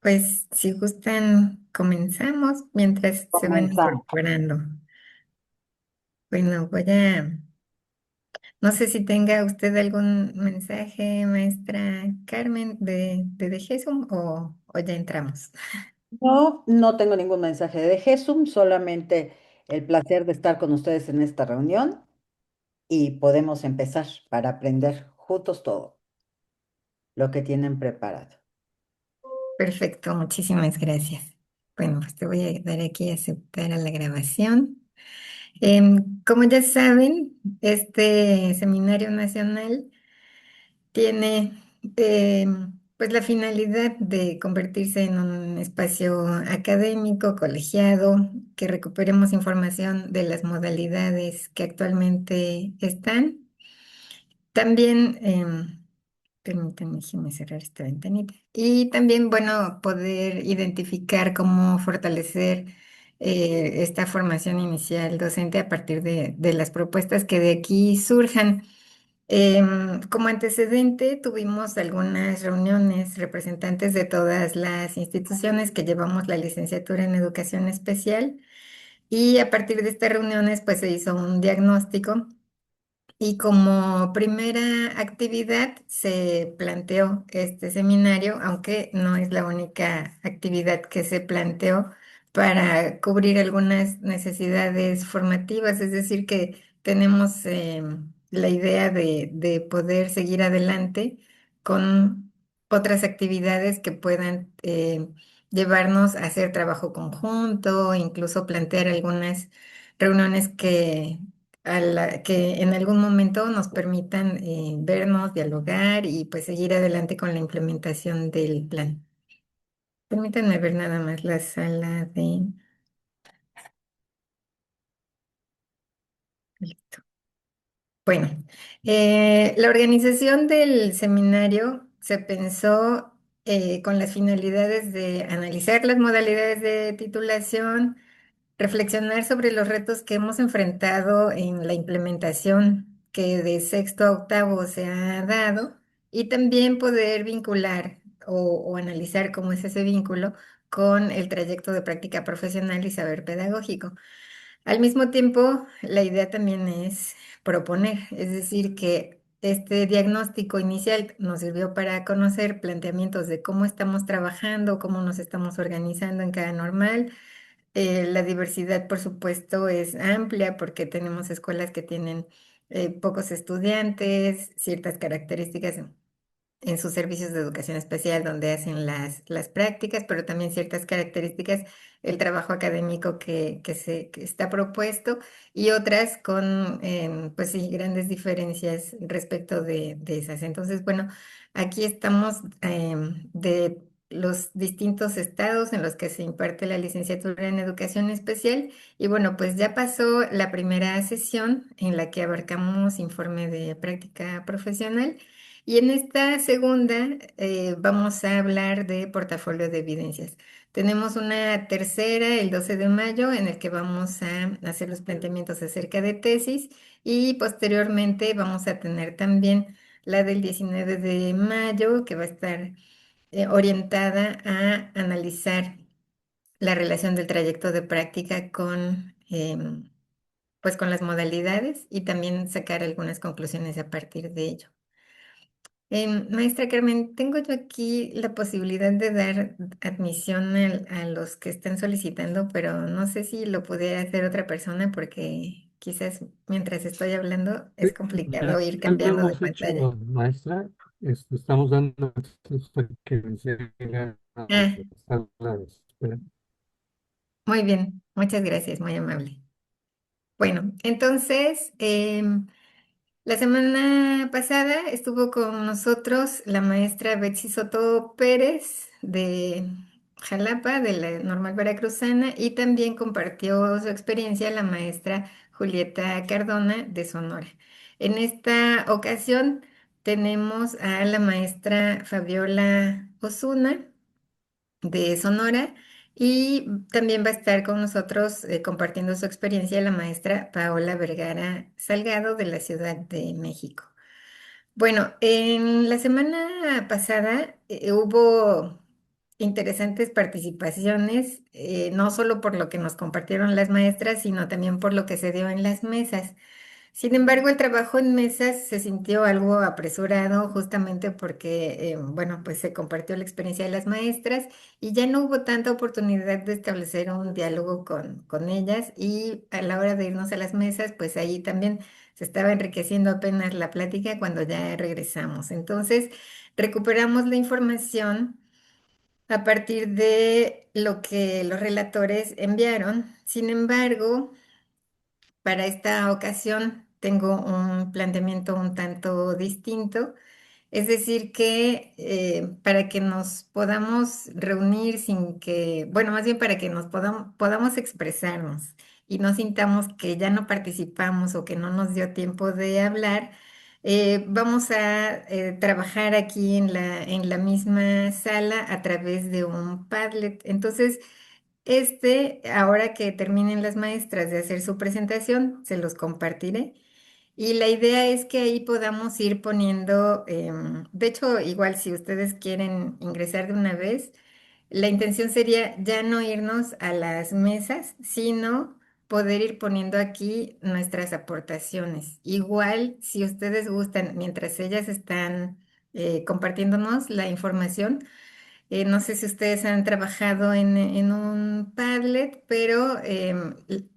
Pues si gustan, comenzamos mientras se van Comenzamos. incorporando. Bueno, no sé si tenga usted algún mensaje, maestra Carmen, de Jesús o ya entramos. No, no tengo ningún mensaje de Jesús, solamente el placer de estar con ustedes en esta reunión y podemos empezar para aprender juntos todo lo que tienen preparado. Perfecto, muchísimas gracias. Bueno, pues te voy a dar aquí a aceptar a la grabación. Como ya saben, este seminario nacional tiene pues la finalidad de convertirse en un espacio académico, colegiado, que recuperemos información de las modalidades que actualmente están. También, permítanme, déjenme cerrar esta ventanita. Y también, bueno, poder identificar cómo fortalecer esta formación inicial docente a partir de las propuestas que de aquí surjan. Como antecedente, tuvimos algunas reuniones representantes de todas las instituciones que llevamos la licenciatura en educación especial y a partir de estas reuniones pues se hizo un diagnóstico y como primera actividad se planteó este seminario, aunque no es la única actividad que se planteó para cubrir algunas necesidades formativas, es decir, que tenemos la idea de poder seguir adelante con otras actividades que puedan llevarnos a hacer trabajo conjunto, incluso plantear algunas reuniones que en algún momento nos permitan vernos, dialogar y pues seguir adelante con la implementación del plan. Permítanme ver nada más la sala de... Listo. Bueno, la organización del seminario se pensó con las finalidades de analizar las modalidades de titulación, reflexionar sobre los retos que hemos enfrentado en la implementación que de sexto a octavo se ha dado y también poder vincular o analizar cómo es ese vínculo con el trayecto de práctica profesional y saber pedagógico. Al mismo tiempo, la idea también es proponer, es decir, que este diagnóstico inicial nos sirvió para conocer planteamientos de cómo estamos trabajando, cómo nos estamos organizando en cada normal. La diversidad, por supuesto, es amplia porque tenemos escuelas que tienen pocos estudiantes, ciertas características en sus servicios de educación especial donde hacen las prácticas, pero también ciertas características, el trabajo académico que está propuesto y otras con, pues sí, grandes diferencias respecto de esas. Entonces, bueno, aquí estamos de los distintos estados en los que se imparte la licenciatura en educación especial y bueno, pues ya pasó la primera sesión en la que abarcamos informe de práctica profesional. Y en esta segunda vamos a hablar de portafolio de evidencias. Tenemos una tercera, el 12 de mayo, en el que vamos a hacer los planteamientos acerca de tesis y posteriormente vamos a tener también la del 19 de mayo, que va a estar orientada a analizar la relación del trayecto de práctica con, pues con las modalidades y también sacar algunas conclusiones a partir de ello. Maestra Carmen, tengo yo aquí la posibilidad de dar admisión a los que están solicitando, pero no sé si lo pudiera hacer otra persona porque quizás mientras estoy hablando Sí, es complicado ya ir lo cambiando de hemos pantalla. hecho, maestra. Estamos dando acceso a que se venga a la Ah, sala de espera. muy bien, muchas gracias, muy amable. Bueno, entonces, la semana pasada estuvo con nosotros la maestra Betsy Soto Pérez de Jalapa, de la Normal Veracruzana, y también compartió su experiencia la maestra Julieta Cardona de Sonora. En esta ocasión tenemos a la maestra Fabiola Osuna de Sonora y también va a estar con nosotros compartiendo su experiencia la maestra Paola Vergara Salgado de la Ciudad de México. Bueno, en la semana pasada hubo interesantes participaciones, no solo por lo que nos compartieron las maestras, sino también por lo que se dio en las mesas. Sin embargo, el trabajo en mesas se sintió algo apresurado justamente porque, bueno, pues se compartió la experiencia de las maestras y ya no hubo tanta oportunidad de establecer un diálogo con ellas y a la hora de irnos a las mesas, pues ahí también se estaba enriqueciendo apenas la plática cuando ya regresamos. Entonces, recuperamos la información a partir de lo que los relatores enviaron. Sin embargo, para esta ocasión tengo un planteamiento un tanto distinto, es decir, que para que nos podamos reunir sin que, bueno, más bien para que nos podamos expresarnos y no sintamos que ya no participamos o que no nos dio tiempo de hablar, vamos a trabajar aquí en la misma sala a través de un Padlet. Entonces, ahora que terminen las maestras de hacer su presentación, se los compartiré. Y la idea es que ahí podamos ir poniendo, de hecho, igual si ustedes quieren ingresar de una vez, la intención sería ya no irnos a las mesas, sino poder ir poniendo aquí nuestras aportaciones. Igual, si ustedes gustan, mientras ellas están compartiéndonos la información, no sé si ustedes han trabajado en un Padlet, pero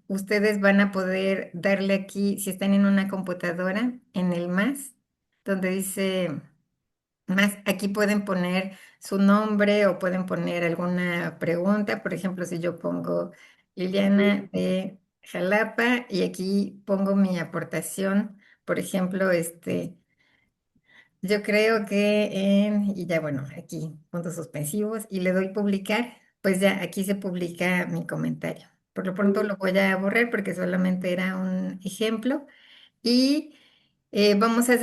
ustedes van a poder darle aquí, si están en una computadora, en el más, donde dice más, aquí pueden poner su nombre o pueden poner alguna pregunta. Por ejemplo, si yo pongo Liliana de Jalapa y aquí pongo mi aportación, por ejemplo, yo creo que y ya bueno, aquí puntos suspensivos y le doy publicar, pues ya aquí se publica mi comentario. Por lo pronto lo voy a borrar porque solamente era un ejemplo y vamos a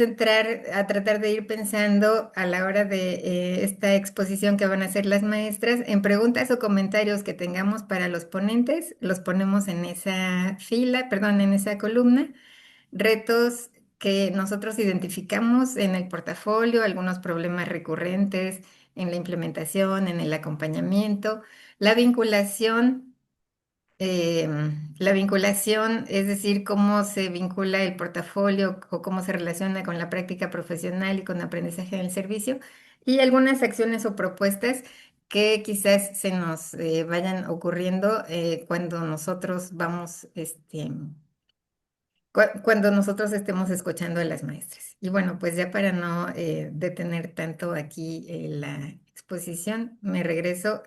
tratar de ir pensando a la hora de esta exposición que van a hacer las maestras en preguntas o comentarios que tengamos para los ponentes, los ponemos en esa fila, perdón, en esa columna retos que nosotros identificamos en el portafolio, algunos problemas recurrentes en la implementación, en el acompañamiento, la vinculación, eh, la vinculación, es decir, cómo se vincula el portafolio o cómo se relaciona con la práctica profesional y con aprendizaje del servicio, y algunas acciones o propuestas que quizás se nos vayan ocurriendo cuando nosotros vamos, cuando nosotros estemos escuchando a las maestras. Y bueno, pues ya para no detener tanto aquí la exposición, me regreso.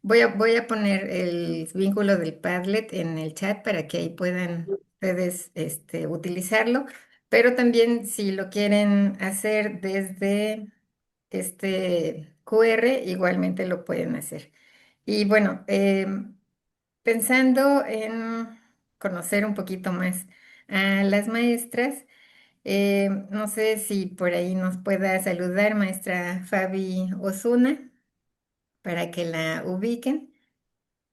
Voy a poner el vínculo del Padlet en el chat para que ahí puedan ustedes utilizarlo, pero también si lo quieren hacer desde este QR, igualmente lo pueden hacer. Y bueno, pensando en conocer un poquito más a las maestras, no sé si por ahí nos pueda saludar maestra Fabi Osuna para que la ubiquen.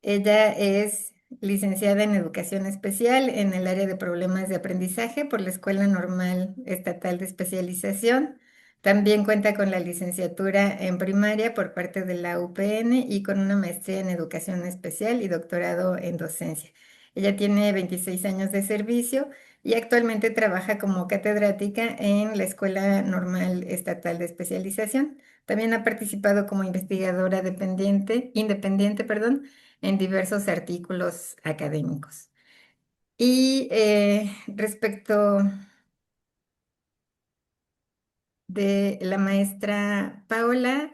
Ella es licenciada en Educación Especial en el área de problemas de aprendizaje por la Escuela Normal Estatal de Especialización. También cuenta con la licenciatura en primaria por parte de la UPN y con una maestría en Educación Especial y doctorado en docencia. Ella tiene 26 años de servicio y actualmente trabaja como catedrática en la Escuela Normal Estatal de Especialización. También ha participado como investigadora independiente, perdón, en diversos artículos académicos. Y respecto de la maestra Paola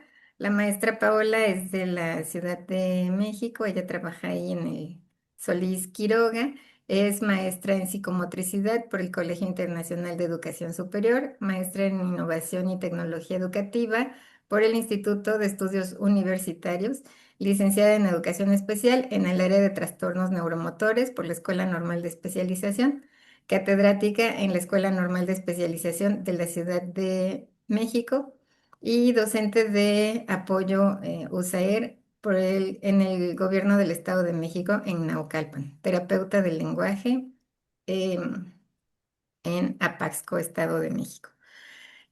es de la Ciudad de México, ella trabaja ahí en el Solís Quiroga, es maestra en psicomotricidad por el Colegio Internacional de Educación Superior, maestra en innovación y tecnología educativa por el Instituto de Estudios Universitarios, licenciada en educación especial en el área de trastornos neuromotores por la Escuela Normal de Especialización, catedrática en la Escuela Normal de Especialización de la Ciudad de México y docente de apoyo USAER en el Gobierno del Estado de México en Naucalpan, terapeuta del lenguaje em, en Apaxco, Estado de México.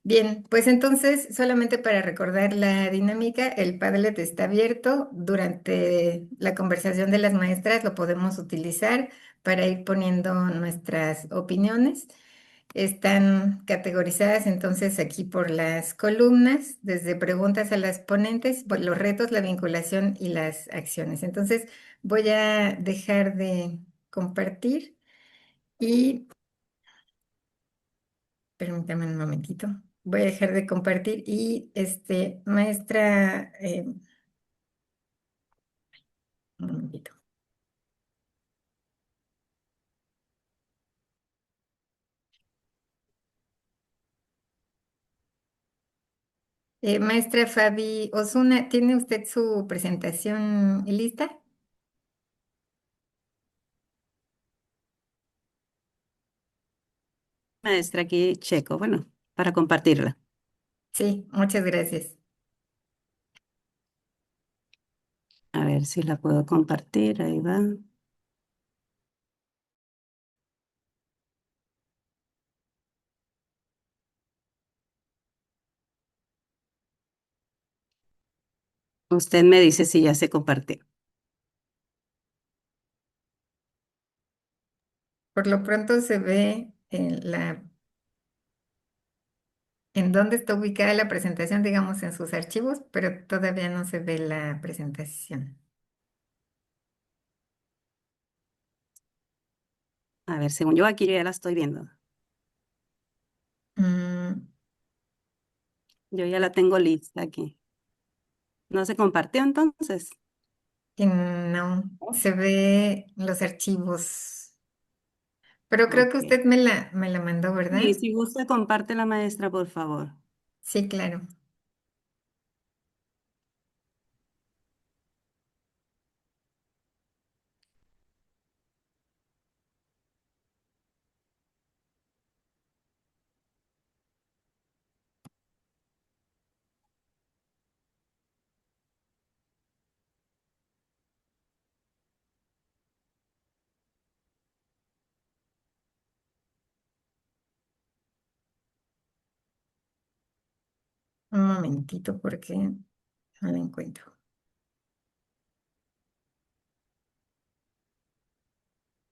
Bien, pues entonces, solamente para recordar la dinámica, el Padlet está abierto. Durante la conversación de las maestras lo podemos utilizar para ir poniendo nuestras opiniones. Están categorizadas entonces aquí por las columnas, desde preguntas a las ponentes, por los retos, la vinculación y las acciones. Entonces, voy a dejar de compartir y permítame un momentito. Voy a dejar de compartir y maestra, un momentito. Maestra Fabi Osuna, ¿tiene usted su presentación lista? Maestra, aquí checo, bueno, para compartirla. Sí, muchas gracias. A ver si la puedo compartir, ahí va. Usted me dice si ya se compartió. Por lo pronto se ve en dónde está ubicada la presentación, digamos, en sus archivos, pero todavía no se ve la presentación. A ver, según yo aquí yo ya la estoy viendo. Mm, Yo ya la tengo lista aquí. ¿No se compartió entonces? y no, se ve los archivos, pero creo que Ok. usted me la mandó, Sí, ¿verdad? si gusta, comparte la maestra, por favor. Sí, claro. Un momentito porque no la encuentro.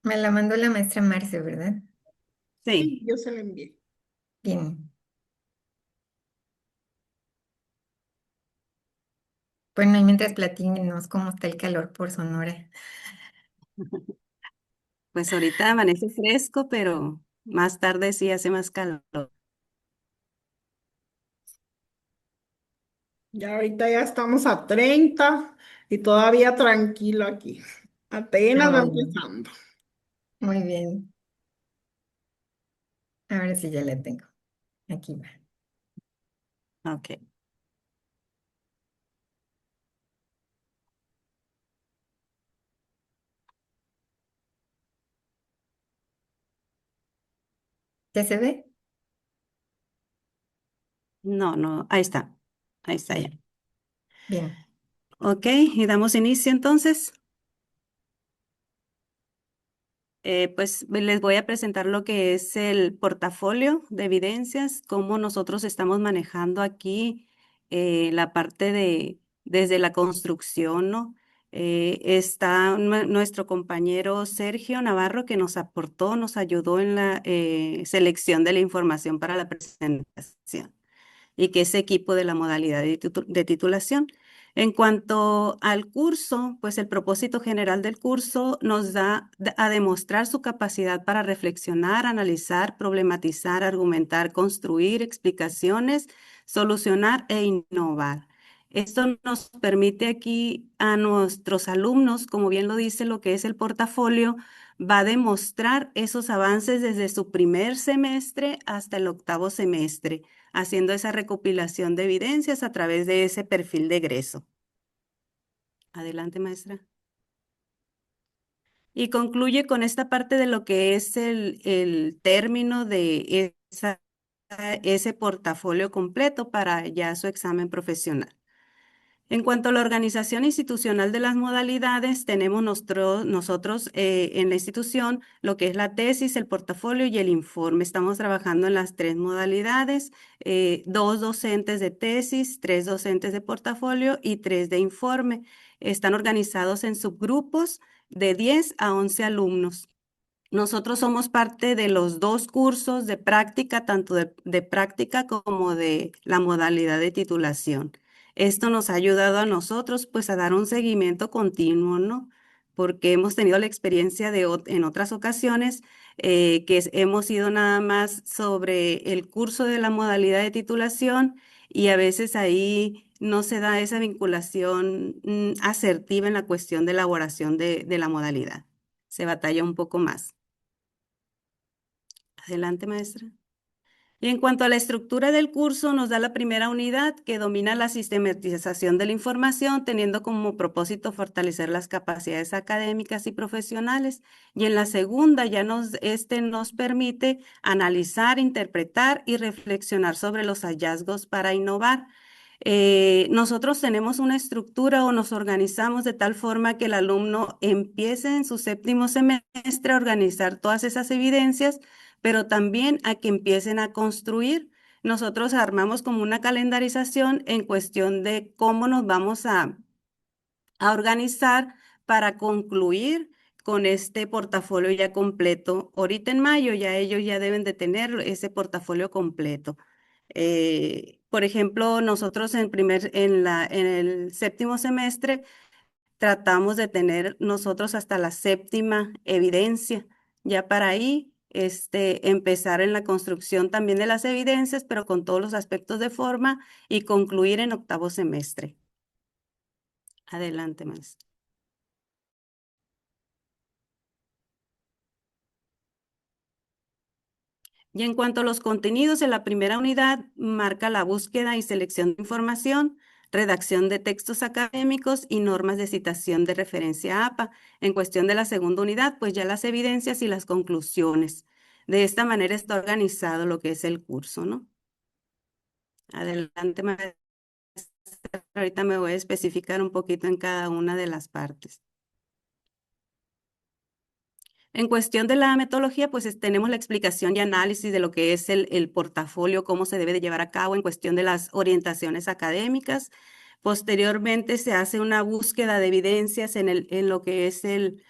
Me la mandó la maestra Marce, ¿verdad? Sí. Sí, yo se lo envié. Bien. Bueno, y mientras platíquenos cómo está el calor por Sonora. Pues ahorita amanece fresco, pero más tarde sí hace más calor. Ya ahorita ya estamos a 30 y todavía tranquilo aquí. Apenas va Ah, empezando. muy bien. Ahora sí ya la tengo. Aquí va. Ok. ¿Ya se ve? No, no, ahí está. Ahí está ya. Bien, bien. Ok, y damos inicio entonces. Pues les voy a presentar lo que es el portafolio de evidencias, cómo nosotros estamos manejando aquí la parte de desde la construcción, ¿no? Está nuestro compañero Sergio Navarro que nos aportó, nos ayudó en la selección de la información para la presentación y que es equipo de la modalidad de titulación. En cuanto al curso, pues el propósito general del curso nos da a demostrar su capacidad para reflexionar, analizar, problematizar, argumentar, construir explicaciones, solucionar e innovar. Esto nos permite aquí a nuestros alumnos, como bien lo dice lo que es el portafolio, va a demostrar esos avances desde su primer semestre hasta el octavo semestre haciendo esa recopilación de evidencias a través de ese perfil de egreso. Adelante, maestra. Y concluye con esta parte de lo que es el término de ese portafolio completo para ya su examen profesional. En cuanto a la organización institucional de las modalidades, tenemos nosotros en la institución lo que es la tesis, el portafolio y el informe. Estamos trabajando en las tres modalidades, 2 docentes de tesis, 3 docentes de portafolio y 3 de informe. Están organizados en subgrupos de 10 a 11 alumnos. Nosotros somos parte de los 2 cursos de práctica, tanto de práctica como de la modalidad de titulación. Esto nos ha ayudado a nosotros pues a dar un seguimiento continuo, ¿no? Porque hemos tenido la experiencia en otras ocasiones hemos ido nada más sobre el curso de la modalidad de titulación y a veces ahí no se da esa vinculación asertiva en la cuestión de elaboración de la modalidad. Se batalla un poco más. Adelante, maestra. Y en cuanto a la estructura del curso, nos da la primera unidad que domina la sistematización de la información, teniendo como propósito fortalecer las capacidades académicas y profesionales. Y en la segunda ya nos permite analizar, interpretar y reflexionar sobre los hallazgos para innovar. Nosotros tenemos una estructura o nos organizamos de tal forma que el alumno empiece en su séptimo semestre a organizar todas esas evidencias, pero también a que empiecen a construir. Nosotros armamos como una calendarización en cuestión de cómo nos vamos a organizar para concluir con este portafolio ya completo. Ahorita en mayo ya ellos ya deben de tener ese portafolio completo. Por ejemplo, nosotros en el séptimo semestre tratamos de tener nosotros hasta la séptima evidencia. Ya para ahí, empezar en la construcción también de las evidencias, pero con todos los aspectos de forma y concluir en octavo semestre. Adelante, maestra. Y en cuanto a los contenidos, en la primera unidad marca la búsqueda y selección de información, redacción de textos académicos y normas de citación de referencia APA. En cuestión de la segunda unidad, pues ya las evidencias y las conclusiones. De esta manera está organizado lo que es el curso, ¿no? Adelante, maestra. Ahorita me voy a especificar un poquito en cada una de las partes. En cuestión de la metodología, pues tenemos la explicación y análisis de lo que es el portafolio, cómo se debe de llevar a cabo en cuestión de las orientaciones académicas. Posteriormente se hace una búsqueda de evidencias en lo que es el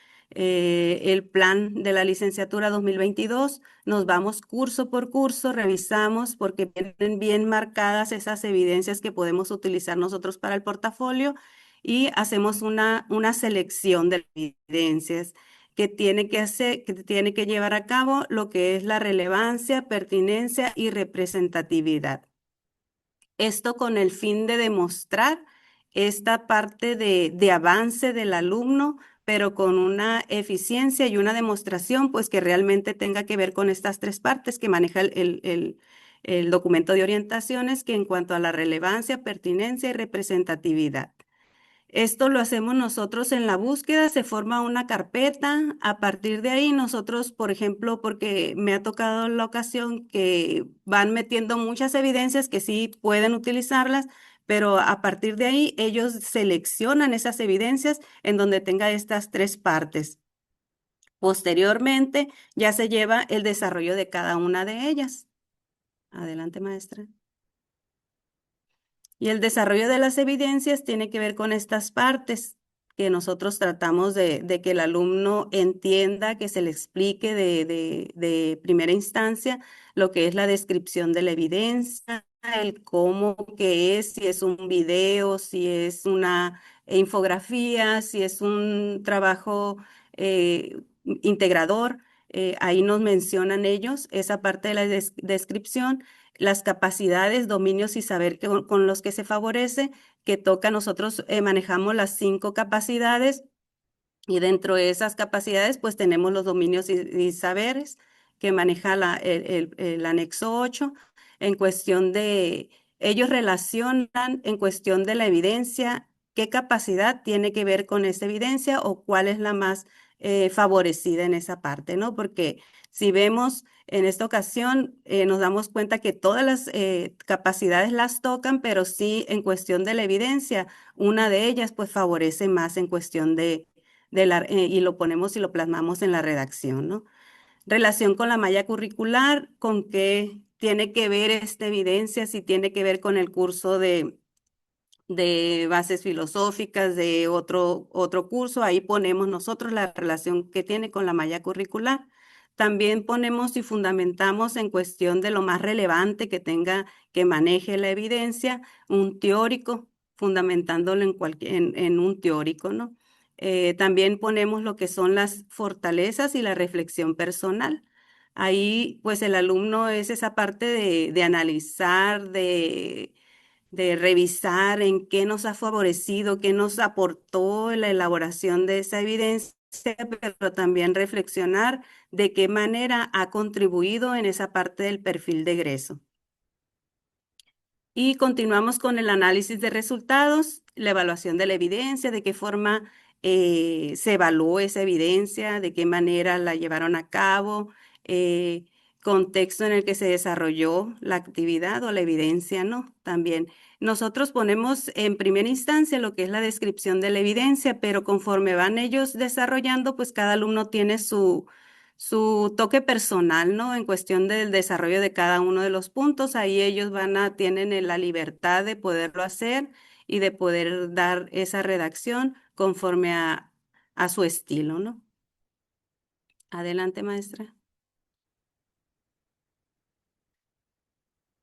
plan de la licenciatura 2022. Nos vamos curso por curso, revisamos porque vienen bien marcadas esas evidencias que podemos utilizar nosotros para el portafolio y hacemos una selección de evidencias que tiene que llevar a cabo lo que es la relevancia, pertinencia y representatividad. Esto con el fin de demostrar esta parte de avance del alumno, pero con una eficiencia y una demostración, pues que realmente tenga que ver con estas 3 partes que maneja el documento de orientaciones, que en cuanto a la relevancia, pertinencia y representatividad. Esto lo hacemos nosotros en la búsqueda, se forma una carpeta. A partir de ahí nosotros, por ejemplo, porque me ha tocado la ocasión que van metiendo muchas evidencias que sí pueden utilizarlas, pero a partir de ahí ellos seleccionan esas evidencias en donde tenga estas 3 partes. Posteriormente ya se lleva el desarrollo de cada una de ellas. Adelante, maestra. Y el desarrollo de las evidencias tiene que ver con estas partes que nosotros tratamos de que el alumno entienda, que se le explique de primera instancia lo que es la descripción de la evidencia, el cómo, qué es, si es un video, si es una infografía, si es un trabajo integrador. Ahí nos mencionan ellos esa parte de la descripción, las capacidades, dominios y saber con los que se favorece, que toca nosotros manejamos las 5 capacidades y dentro de esas capacidades pues tenemos los dominios y saberes que maneja el anexo 8 en cuestión de, ellos relacionan en cuestión de la evidencia, qué capacidad tiene que ver con esa evidencia o cuál es la más favorecida en esa parte, ¿no? Porque Si vemos en esta ocasión, nos damos cuenta que todas las capacidades las tocan, pero sí en cuestión de la evidencia, una de ellas pues favorece más en cuestión y lo ponemos y lo plasmamos en la redacción, ¿no? Relación con la malla curricular, con qué tiene que ver esta evidencia, si tiene que ver con el curso de bases filosóficas de otro curso, ahí ponemos nosotros la relación que tiene con la malla curricular. También ponemos y fundamentamos en cuestión de lo más relevante que tenga, que maneje la evidencia, un teórico, fundamentándolo en un teórico, ¿no? También ponemos lo que son las fortalezas y la reflexión personal. Ahí, pues el alumno es esa parte de analizar, de revisar en qué nos ha favorecido, qué nos aportó la elaboración de esa evidencia, pero también reflexionar de qué manera ha contribuido en esa parte del perfil de egreso. Y continuamos con el análisis de resultados, la evaluación de la evidencia, de qué forma se evaluó esa evidencia, de qué manera la llevaron a cabo, eh, contexto en el que se desarrolló la actividad o la evidencia, ¿no? También nosotros ponemos en primera instancia lo que es la descripción de la evidencia, pero conforme van ellos desarrollando, pues cada alumno tiene su toque personal, ¿no? En cuestión del desarrollo de cada uno de los puntos, ahí ellos tienen la libertad de poderlo hacer y de poder dar esa redacción conforme a su estilo, ¿no? Adelante, maestra.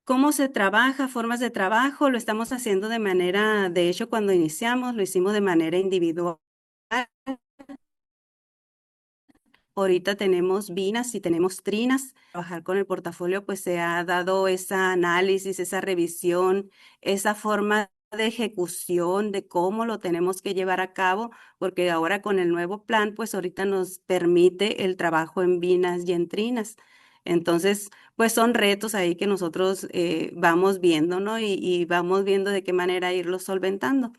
¿Cómo se trabaja? Formas de trabajo, lo estamos haciendo de hecho, cuando iniciamos, lo hicimos de manera individual. Ahorita tenemos binas y tenemos trinas. Trabajar con el portafolio, pues se ha dado ese análisis, esa revisión, esa forma de ejecución de cómo lo tenemos que llevar a cabo, porque ahora con el nuevo plan, pues ahorita nos permite el trabajo en binas y en trinas. Entonces, pues son retos ahí que nosotros vamos viendo, ¿no? Y vamos viendo de qué manera irlos solventando.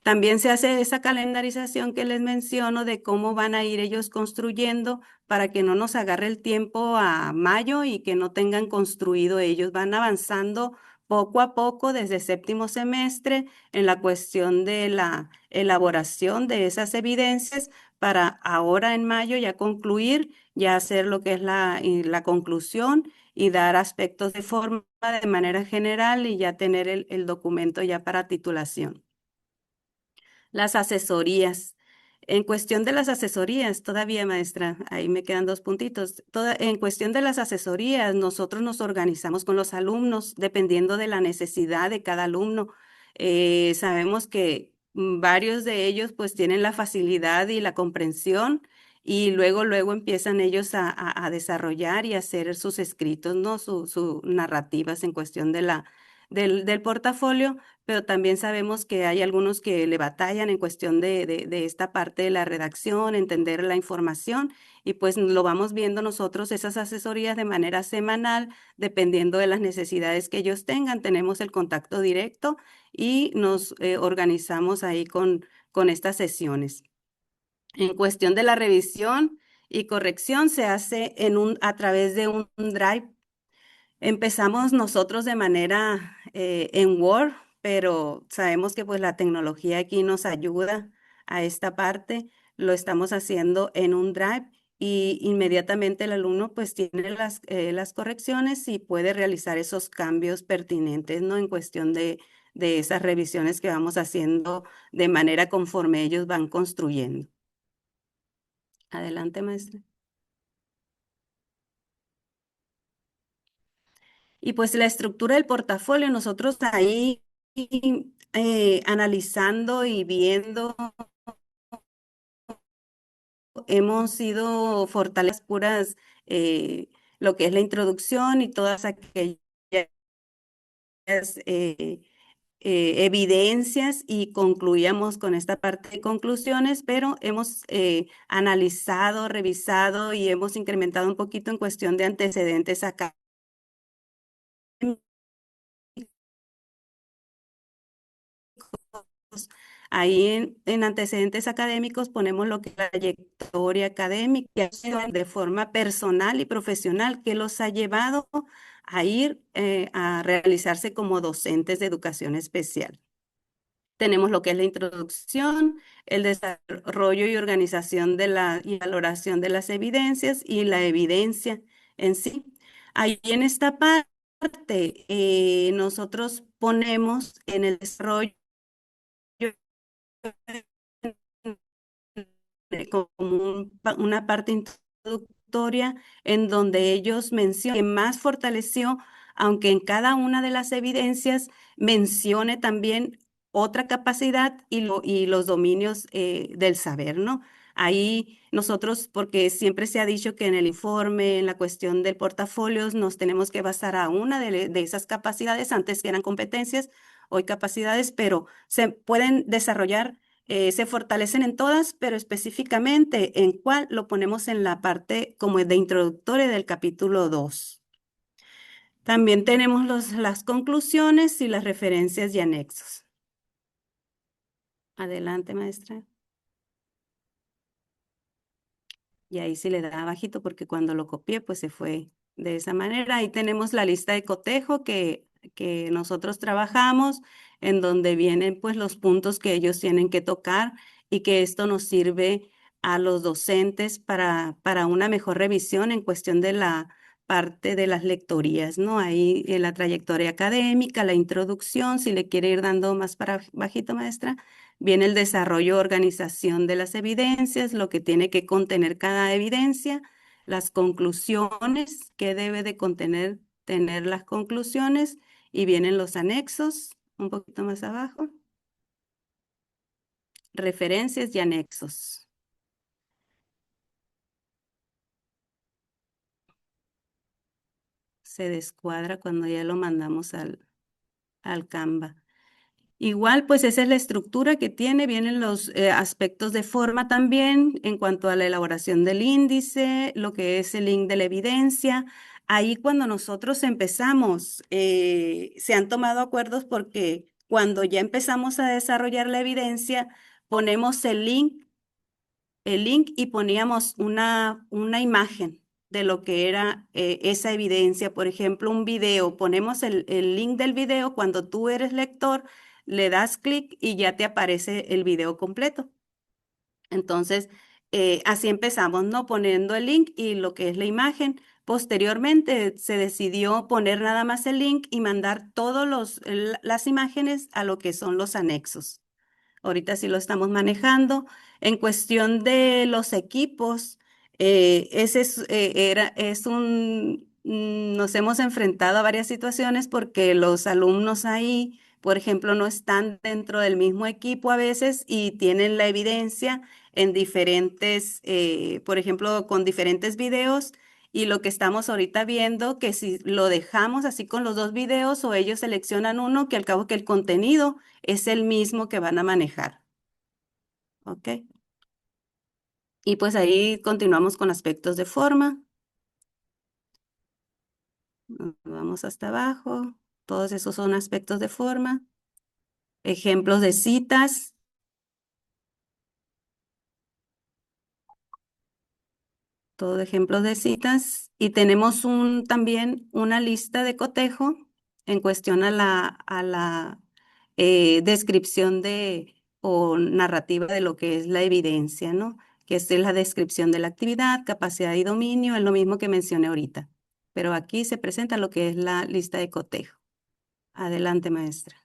También se hace esa calendarización que les menciono de cómo van a ir ellos construyendo para que no nos agarre el tiempo a mayo y que no tengan construido ellos. Van avanzando poco a poco desde séptimo semestre en la cuestión de la elaboración de esas evidencias para ahora en mayo ya concluir, ya hacer lo que es la conclusión y dar aspectos de forma de manera general y ya tener el documento ya para titulación. Las asesorías. En cuestión de las asesorías, todavía, maestra, ahí me quedan dos puntitos. En cuestión de las asesorías, nosotros nos organizamos con los alumnos dependiendo de la necesidad de cada alumno. Sabemos que varios de ellos pues tienen la facilidad y la comprensión y luego empiezan ellos a desarrollar y hacer sus escritos, ¿no? Sus narrativas en cuestión del portafolio, pero también sabemos que hay algunos que le batallan en cuestión de esta parte de la redacción, entender la información, y pues lo vamos viendo nosotros, esas asesorías de manera semanal, dependiendo de las necesidades que ellos tengan. Tenemos el contacto directo y nos organizamos ahí con estas sesiones. En cuestión de la revisión y corrección, se hace a través de un Drive. Empezamos nosotros de manera en Word, pero sabemos que pues la tecnología aquí nos ayuda a esta parte. Lo estamos haciendo en un Drive y inmediatamente el alumno pues tiene las correcciones y puede realizar esos cambios pertinentes, ¿no? En cuestión de esas revisiones que vamos haciendo de manera conforme ellos van construyendo. Adelante, maestra. Y pues la estructura del portafolio, nosotros ahí analizando y viendo, hemos ido fortaleciendo puras, lo que es la introducción y todas aquellas eh, evidencias y concluíamos con esta parte de conclusiones, pero hemos analizado, revisado y hemos incrementado un poquito en cuestión de antecedentes acá Ahí en antecedentes académicos ponemos lo que es la trayectoria académica de forma personal y profesional que los ha llevado a ir a realizarse como docentes de educación especial. Tenemos lo que es la introducción, el desarrollo y organización y valoración de las evidencias y la evidencia en sí. Ahí en esta parte nosotros ponemos en el desarrollo como una parte introductoria en donde ellos mencionan que más fortaleció, aunque en cada una de las evidencias mencione también otra capacidad y los dominios del saber, ¿no? Ahí nosotros, porque siempre se ha dicho que en el informe, en la cuestión del portafolio, nos tenemos que basar a una de esas capacidades, antes que eran competencias, hoy capacidades, pero se pueden desarrollar se fortalecen en todas, pero específicamente en cuál lo ponemos en la parte como de introductoria del capítulo 2. También tenemos las conclusiones y las referencias y anexos. Adelante, maestra. Y ahí sí le da bajito porque cuando lo copié, pues se fue de esa manera. Ahí tenemos la lista de cotejo que nosotros trabajamos, en donde vienen pues los puntos que ellos tienen que tocar y que esto nos sirve a los docentes para una mejor revisión en cuestión de la parte de las lectorías, ¿no? Ahí en la trayectoria académica, la introducción, si le quiere ir dando más para bajito, maestra. Viene el desarrollo, organización de las evidencias, lo que tiene que contener cada evidencia, las conclusiones, que debe de tener las conclusiones, y vienen los anexos, un poquito más abajo, referencias y anexos. Se descuadra cuando ya lo mandamos al Canva. Igual, pues esa es la estructura que tiene, vienen los aspectos de forma también en cuanto a la elaboración del índice, lo que es el link de la evidencia. Ahí cuando nosotros empezamos, se han tomado acuerdos porque cuando ya empezamos a desarrollar la evidencia, ponemos el link y poníamos una imagen de lo que era esa evidencia. Por ejemplo, un video, ponemos el link del video, cuando tú eres lector, le das clic y ya te aparece el video completo. Entonces, así empezamos, ¿no? Poniendo el link y lo que es la imagen. Posteriormente se decidió poner nada más el link y mandar todas las imágenes a lo que son los anexos. Ahorita sí lo estamos manejando. En cuestión de los equipos, ese nos hemos enfrentado a varias situaciones porque los alumnos ahí, por ejemplo, no están dentro del mismo equipo a veces y tienen la evidencia en diferentes, por ejemplo, con diferentes videos. Y lo que estamos ahorita viendo, que si lo dejamos así con los dos videos o ellos seleccionan uno, que al cabo que el contenido es el mismo que van a manejar. ¿Ok? Y pues ahí continuamos con aspectos de forma. Vamos hasta abajo. Todos esos son aspectos de forma. Ejemplos de citas. Todo ejemplos de citas. Y tenemos también una lista de cotejo en cuestión a la descripción o narrativa de lo que es la evidencia, ¿no? Que es la descripción de la actividad, capacidad y dominio, es lo mismo que mencioné ahorita. Pero aquí se presenta lo que es la lista de cotejo. Adelante, maestra.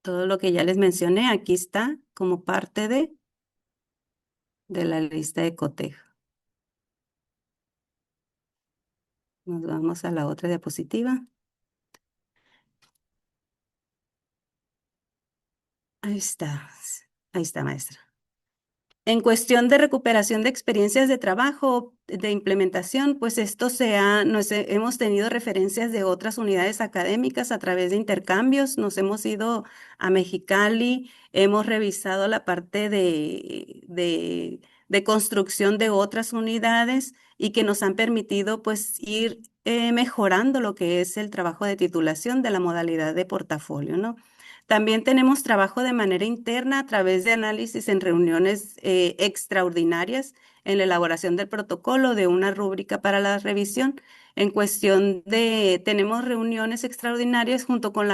Todo lo que ya les mencioné aquí está como parte de la lista de cotejo. Nos vamos a la otra diapositiva. Ahí está. Ahí está, maestra. En cuestión de recuperación de experiencias de trabajo, de implementación, pues hemos tenido referencias de otras unidades académicas a través de intercambios. Nos hemos ido a Mexicali, hemos revisado la parte de construcción de otras unidades y que nos han permitido pues ir mejorando lo que es el trabajo de titulación de la modalidad de portafolio, ¿no? También tenemos trabajo de manera interna a través de análisis en reuniones extraordinarias en la elaboración del protocolo de una rúbrica para la revisión. En cuestión de, tenemos reuniones extraordinarias junto con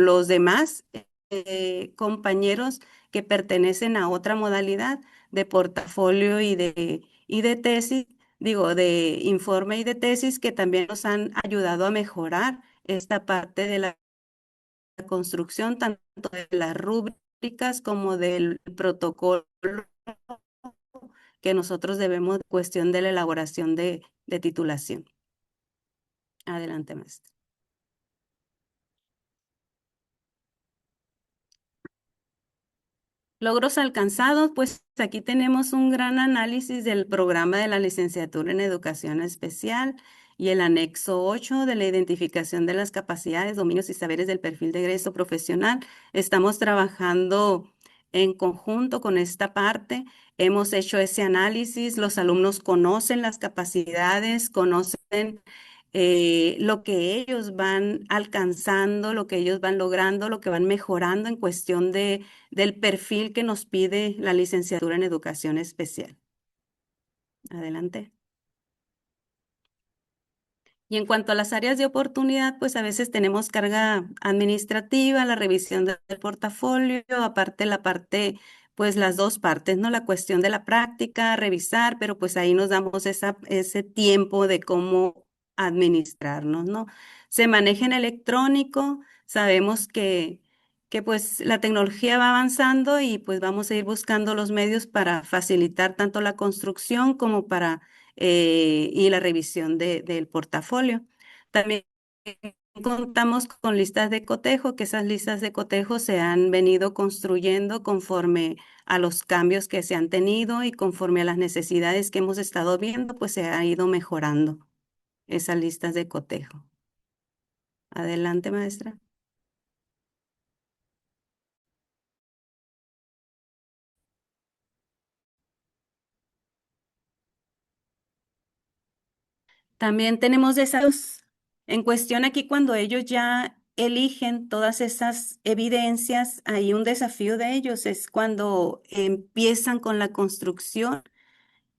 los demás compañeros que pertenecen a otra modalidad de portafolio y de tesis, digo, de informe y de tesis que también nos han ayudado a mejorar esta parte de la construcción, tanto de las rúbricas como del protocolo que nosotros debemos, cuestión de la elaboración de titulación. Adelante, maestra. Logros alcanzados, pues aquí tenemos un gran análisis del programa de la licenciatura en educación especial y el anexo 8 de la identificación de las capacidades, dominios y saberes del perfil de egreso profesional. Estamos trabajando en conjunto con esta parte. Hemos hecho ese análisis, los alumnos conocen las capacidades, conocen lo que ellos van alcanzando, lo que ellos van logrando, lo que van mejorando en cuestión del perfil que nos pide la licenciatura en educación especial. Adelante. Y en cuanto a las áreas de oportunidad, pues a veces tenemos carga administrativa, la revisión del portafolio, aparte la parte, pues las dos partes, ¿no? La cuestión de la práctica, revisar, pero pues ahí nos damos ese tiempo de cómo administrarnos, ¿no? Se maneja en electrónico, sabemos que pues la tecnología va avanzando y pues vamos a ir buscando los medios para facilitar tanto la construcción como para y la revisión del portafolio. También contamos con listas de cotejo, que esas listas de cotejo se han venido construyendo conforme a los cambios que se han tenido y conforme a las necesidades que hemos estado viendo, pues se ha ido mejorando esas listas de cotejo. Adelante, maestra. También tenemos desafíos en cuestión aquí cuando ellos ya eligen todas esas evidencias, hay un desafío de ellos, es cuando empiezan con la construcción.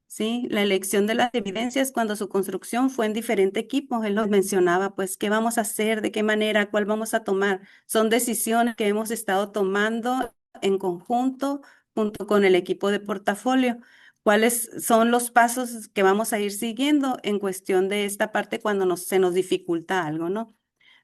Sí, la elección de las evidencias cuando su construcción fue en diferente equipo. Él nos mencionaba, pues, qué vamos a hacer, de qué manera, cuál vamos a tomar. Son decisiones que hemos estado tomando en conjunto junto con el equipo de portafolio. ¿Cuáles son los pasos que vamos a ir siguiendo en cuestión de esta parte cuando se nos dificulta algo, ¿no?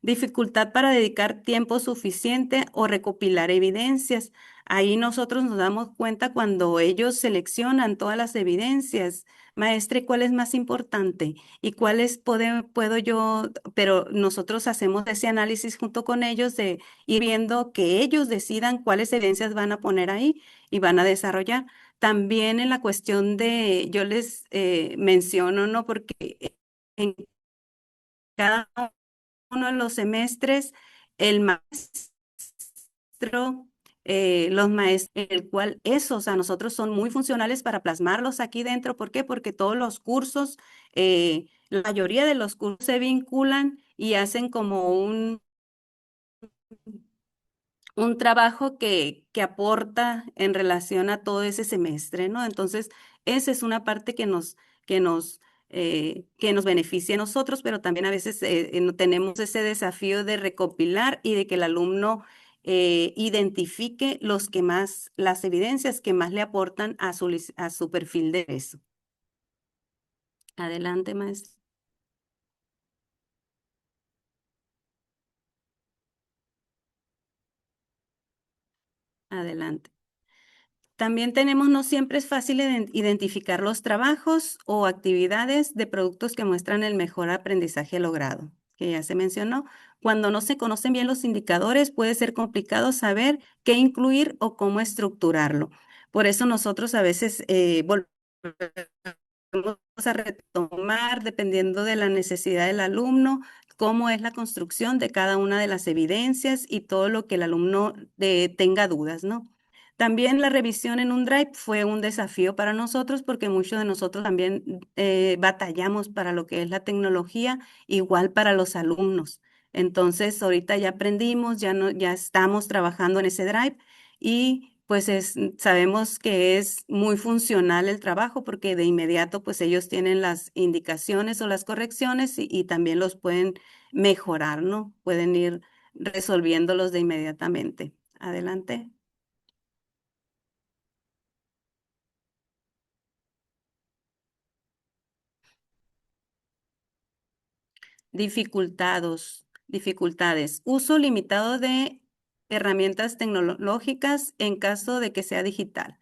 Dificultad para dedicar tiempo suficiente o recopilar evidencias. Ahí nosotros nos damos cuenta cuando ellos seleccionan todas las evidencias. Maestre, ¿cuál es más importante? ¿Y cuáles puedo yo? Pero nosotros hacemos ese análisis junto con ellos de ir viendo que ellos decidan cuáles evidencias van a poner ahí y van a desarrollar. También en la cuestión de, yo les menciono, ¿no? Porque en cada uno de los semestres, el maestro, los maestros, el cual esos a nosotros son muy funcionales para plasmarlos aquí dentro. ¿Por qué? Porque todos los cursos, la mayoría de los cursos se vinculan y hacen como un trabajo que aporta en relación a todo ese semestre, ¿no? Entonces, esa es una parte que nos beneficia a nosotros, pero también a veces no tenemos ese desafío de recopilar y de que el alumno identifique las evidencias que más le aportan a a su perfil de eso. Adelante, maestro. Adelante. También tenemos, no siempre es fácil identificar los trabajos o actividades de productos que muestran el mejor aprendizaje logrado, que ya se mencionó. Cuando no se conocen bien los indicadores, puede ser complicado saber qué incluir o cómo estructurarlo. Por eso nosotros a veces volvemos a retomar, dependiendo de la necesidad del alumno, cómo es la construcción de cada una de las evidencias y todo lo que el alumno tenga dudas, ¿no? También la revisión en un Drive fue un desafío para nosotros porque muchos de nosotros también batallamos para lo que es la tecnología, igual para los alumnos. Entonces, ahorita ya aprendimos, ya no, ya estamos trabajando en ese Drive y pues sabemos que es muy funcional el trabajo porque de inmediato pues ellos tienen las indicaciones o las correcciones y también los pueden mejorar, ¿no? Pueden ir resolviéndolos de inmediatamente. Adelante. Dificultades. Uso limitado de herramientas tecnológicas en caso de que sea digital.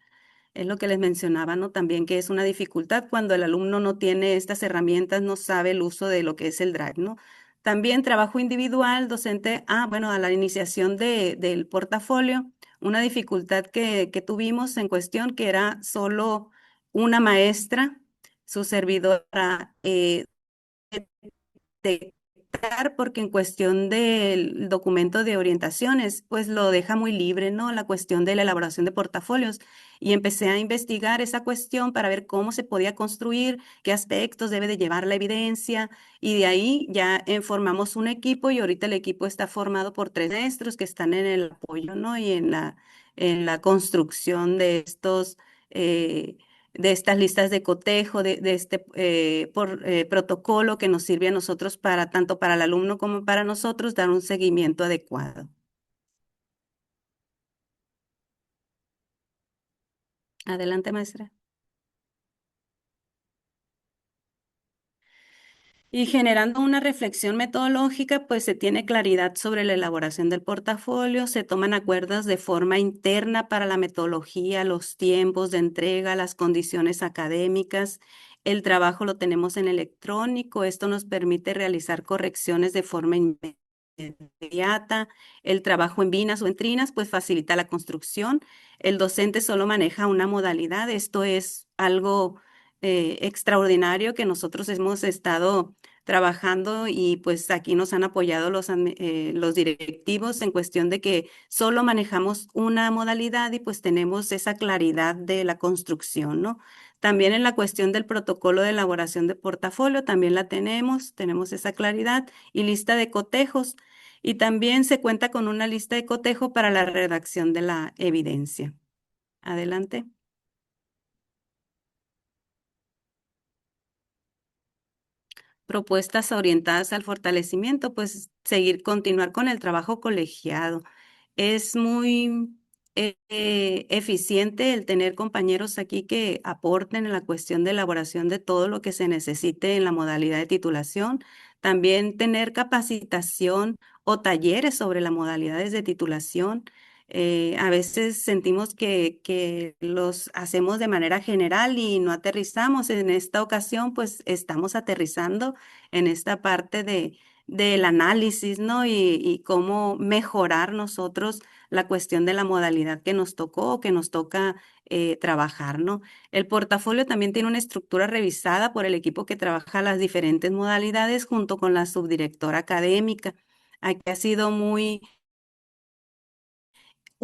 Es lo que les mencionaba, ¿no? También que es una dificultad cuando el alumno no tiene estas herramientas, no sabe el uso de lo que es el Drive, ¿no? También trabajo individual, docente, bueno, a la iniciación del portafolio, una dificultad que tuvimos en cuestión que era solo una maestra, su servidora, detectar, porque en cuestión del documento de orientaciones, pues lo deja muy libre, ¿no? La cuestión de la elaboración de portafolios. Y empecé a investigar esa cuestión para ver cómo se podía construir, qué aspectos debe de llevar la evidencia. Y de ahí ya formamos un equipo y ahorita el equipo está formado por 3 maestros que están en el apoyo, ¿no? Y en la construcción de de estas listas de cotejo, de este protocolo que nos sirve a nosotros para tanto para el alumno como para nosotros dar un seguimiento adecuado. Adelante, maestra. Y generando una reflexión metodológica, pues se tiene claridad sobre la elaboración del portafolio, se toman acuerdos de forma interna para la metodología, los tiempos de entrega, las condiciones académicas. El trabajo lo tenemos en electrónico, esto nos permite realizar correcciones de forma inmediata. El trabajo en binas o en trinas, pues facilita la construcción. El docente solo maneja una modalidad, esto es algo extraordinario que nosotros hemos estado trabajando y pues aquí nos han apoyado los directivos en cuestión de que solo manejamos una modalidad y pues tenemos esa claridad de la construcción, ¿no? También en la cuestión del protocolo de elaboración de portafolio, también la tenemos esa claridad y lista de cotejos. Y también se cuenta con una lista de cotejo para la redacción de la evidencia. Adelante. Propuestas orientadas al fortalecimiento, pues continuar con el trabajo colegiado. Es muy eficiente el tener compañeros aquí que aporten en la cuestión de elaboración de todo lo que se necesite en la modalidad de titulación. También tener capacitación o talleres sobre las modalidades de titulación. A veces sentimos que los hacemos de manera general y no aterrizamos. En esta ocasión, pues estamos aterrizando en esta parte del análisis, ¿no? Y cómo mejorar nosotros la cuestión de la modalidad que nos tocó o que nos toca trabajar, ¿no? El portafolio también tiene una estructura revisada por el equipo que trabaja las diferentes modalidades junto con la subdirectora académica. Aquí ha sido muy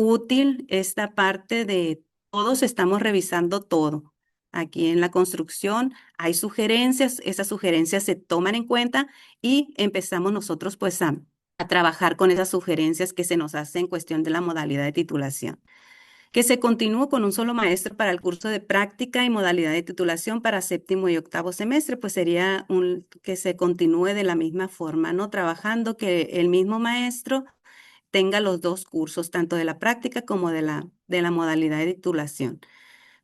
útil esta parte de todos estamos revisando todo. Aquí en la construcción hay sugerencias, esas sugerencias se toman en cuenta y empezamos nosotros pues a trabajar con esas sugerencias que se nos hacen en cuestión de la modalidad de titulación. Que se continúe con un solo maestro para el curso de práctica y modalidad de titulación para séptimo y octavo semestre, pues sería que se continúe de la misma forma, ¿no? Trabajando que el mismo maestro tenga los dos cursos, tanto de la práctica como de la modalidad de titulación.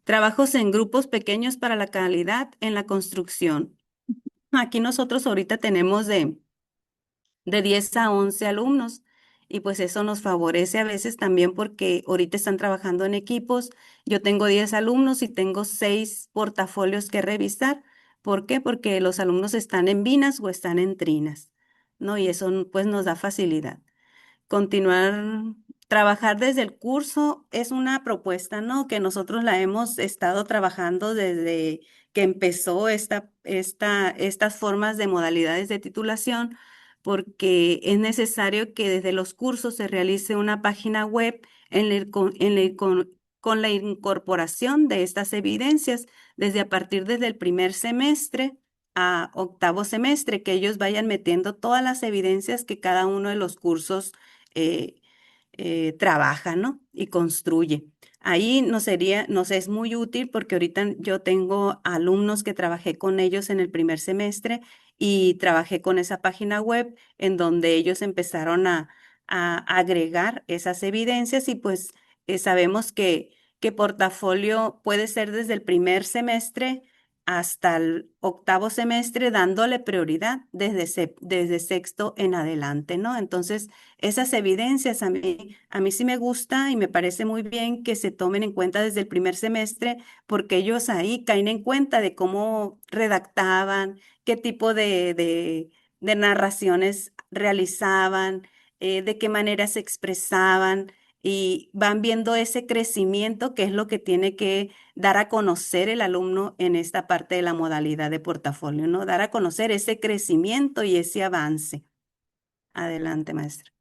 Trabajos en grupos pequeños para la calidad en la construcción. Aquí nosotros ahorita tenemos de 10 a 11 alumnos y pues eso nos favorece a veces también porque ahorita están trabajando en equipos. Yo tengo 10 alumnos y tengo 6 portafolios que revisar. ¿Por qué? Porque los alumnos están en binas o están en trinas, ¿no? Y eso pues nos da facilidad. Continuar, trabajar desde el curso es una propuesta, ¿no? Que nosotros la hemos estado trabajando desde que empezó estas formas de modalidades de titulación, porque es necesario que desde los cursos se realice una página web en el con la incorporación de estas evidencias desde el primer semestre a octavo semestre, que ellos vayan metiendo todas las evidencias que cada uno de los cursos eh, trabaja, ¿no? Y construye. Ahí nos es muy útil porque ahorita yo tengo alumnos que trabajé con ellos en el primer semestre y trabajé con esa página web en donde ellos empezaron a agregar esas evidencias y pues sabemos que portafolio puede ser desde el primer semestre hasta el octavo semestre, dándole prioridad desde sexto en adelante, ¿no? Entonces, esas evidencias a mí sí me gusta y me parece muy bien que se tomen en cuenta desde el primer semestre, porque ellos ahí caen en cuenta de cómo redactaban, qué tipo de narraciones realizaban, de qué manera se expresaban y van viendo ese crecimiento que es lo que tiene que dar a conocer el alumno en esta parte de la modalidad de portafolio, ¿no? Dar a conocer ese crecimiento y ese avance. Adelante, maestra.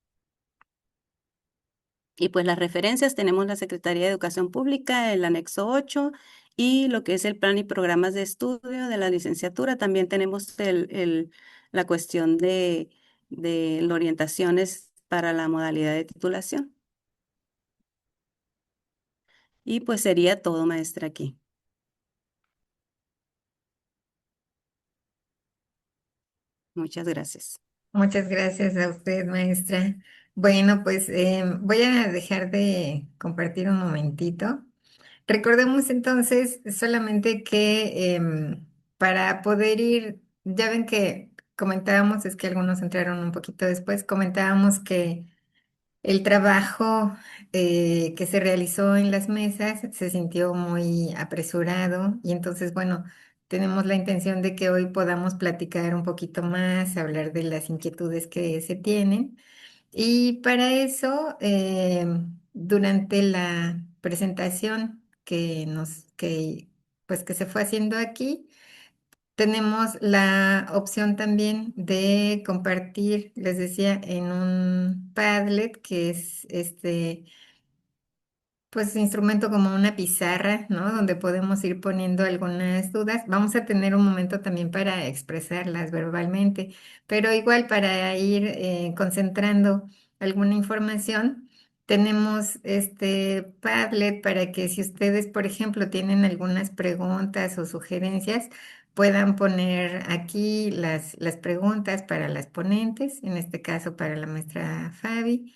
Y pues las referencias tenemos la Secretaría de Educación Pública, el anexo 8 y lo que es el plan y programas de estudio de la licenciatura. También tenemos la cuestión de las orientaciones para la modalidad de titulación. Y pues sería todo, maestra, aquí. Muchas gracias. Muchas gracias a usted, maestra. Bueno, pues voy a dejar de compartir un momentito. Recordemos entonces solamente que para poder ir, ya ven que comentábamos, es que algunos entraron un poquito después, comentábamos que el trabajo que se realizó en las mesas se sintió muy apresurado y entonces, bueno, tenemos la intención de que hoy podamos platicar un poquito más, hablar de las inquietudes que se tienen. Y para eso, durante la presentación pues, que se fue haciendo aquí, tenemos la opción también de compartir, les decía, en un Padlet, que es pues instrumento como una pizarra, ¿no? Donde podemos ir poniendo algunas dudas. Vamos a tener un momento también para expresarlas verbalmente, pero igual para ir concentrando alguna información, tenemos este Padlet para que si ustedes, por ejemplo, tienen algunas preguntas o sugerencias, puedan poner aquí las preguntas para las ponentes, en este caso para la maestra Fabi.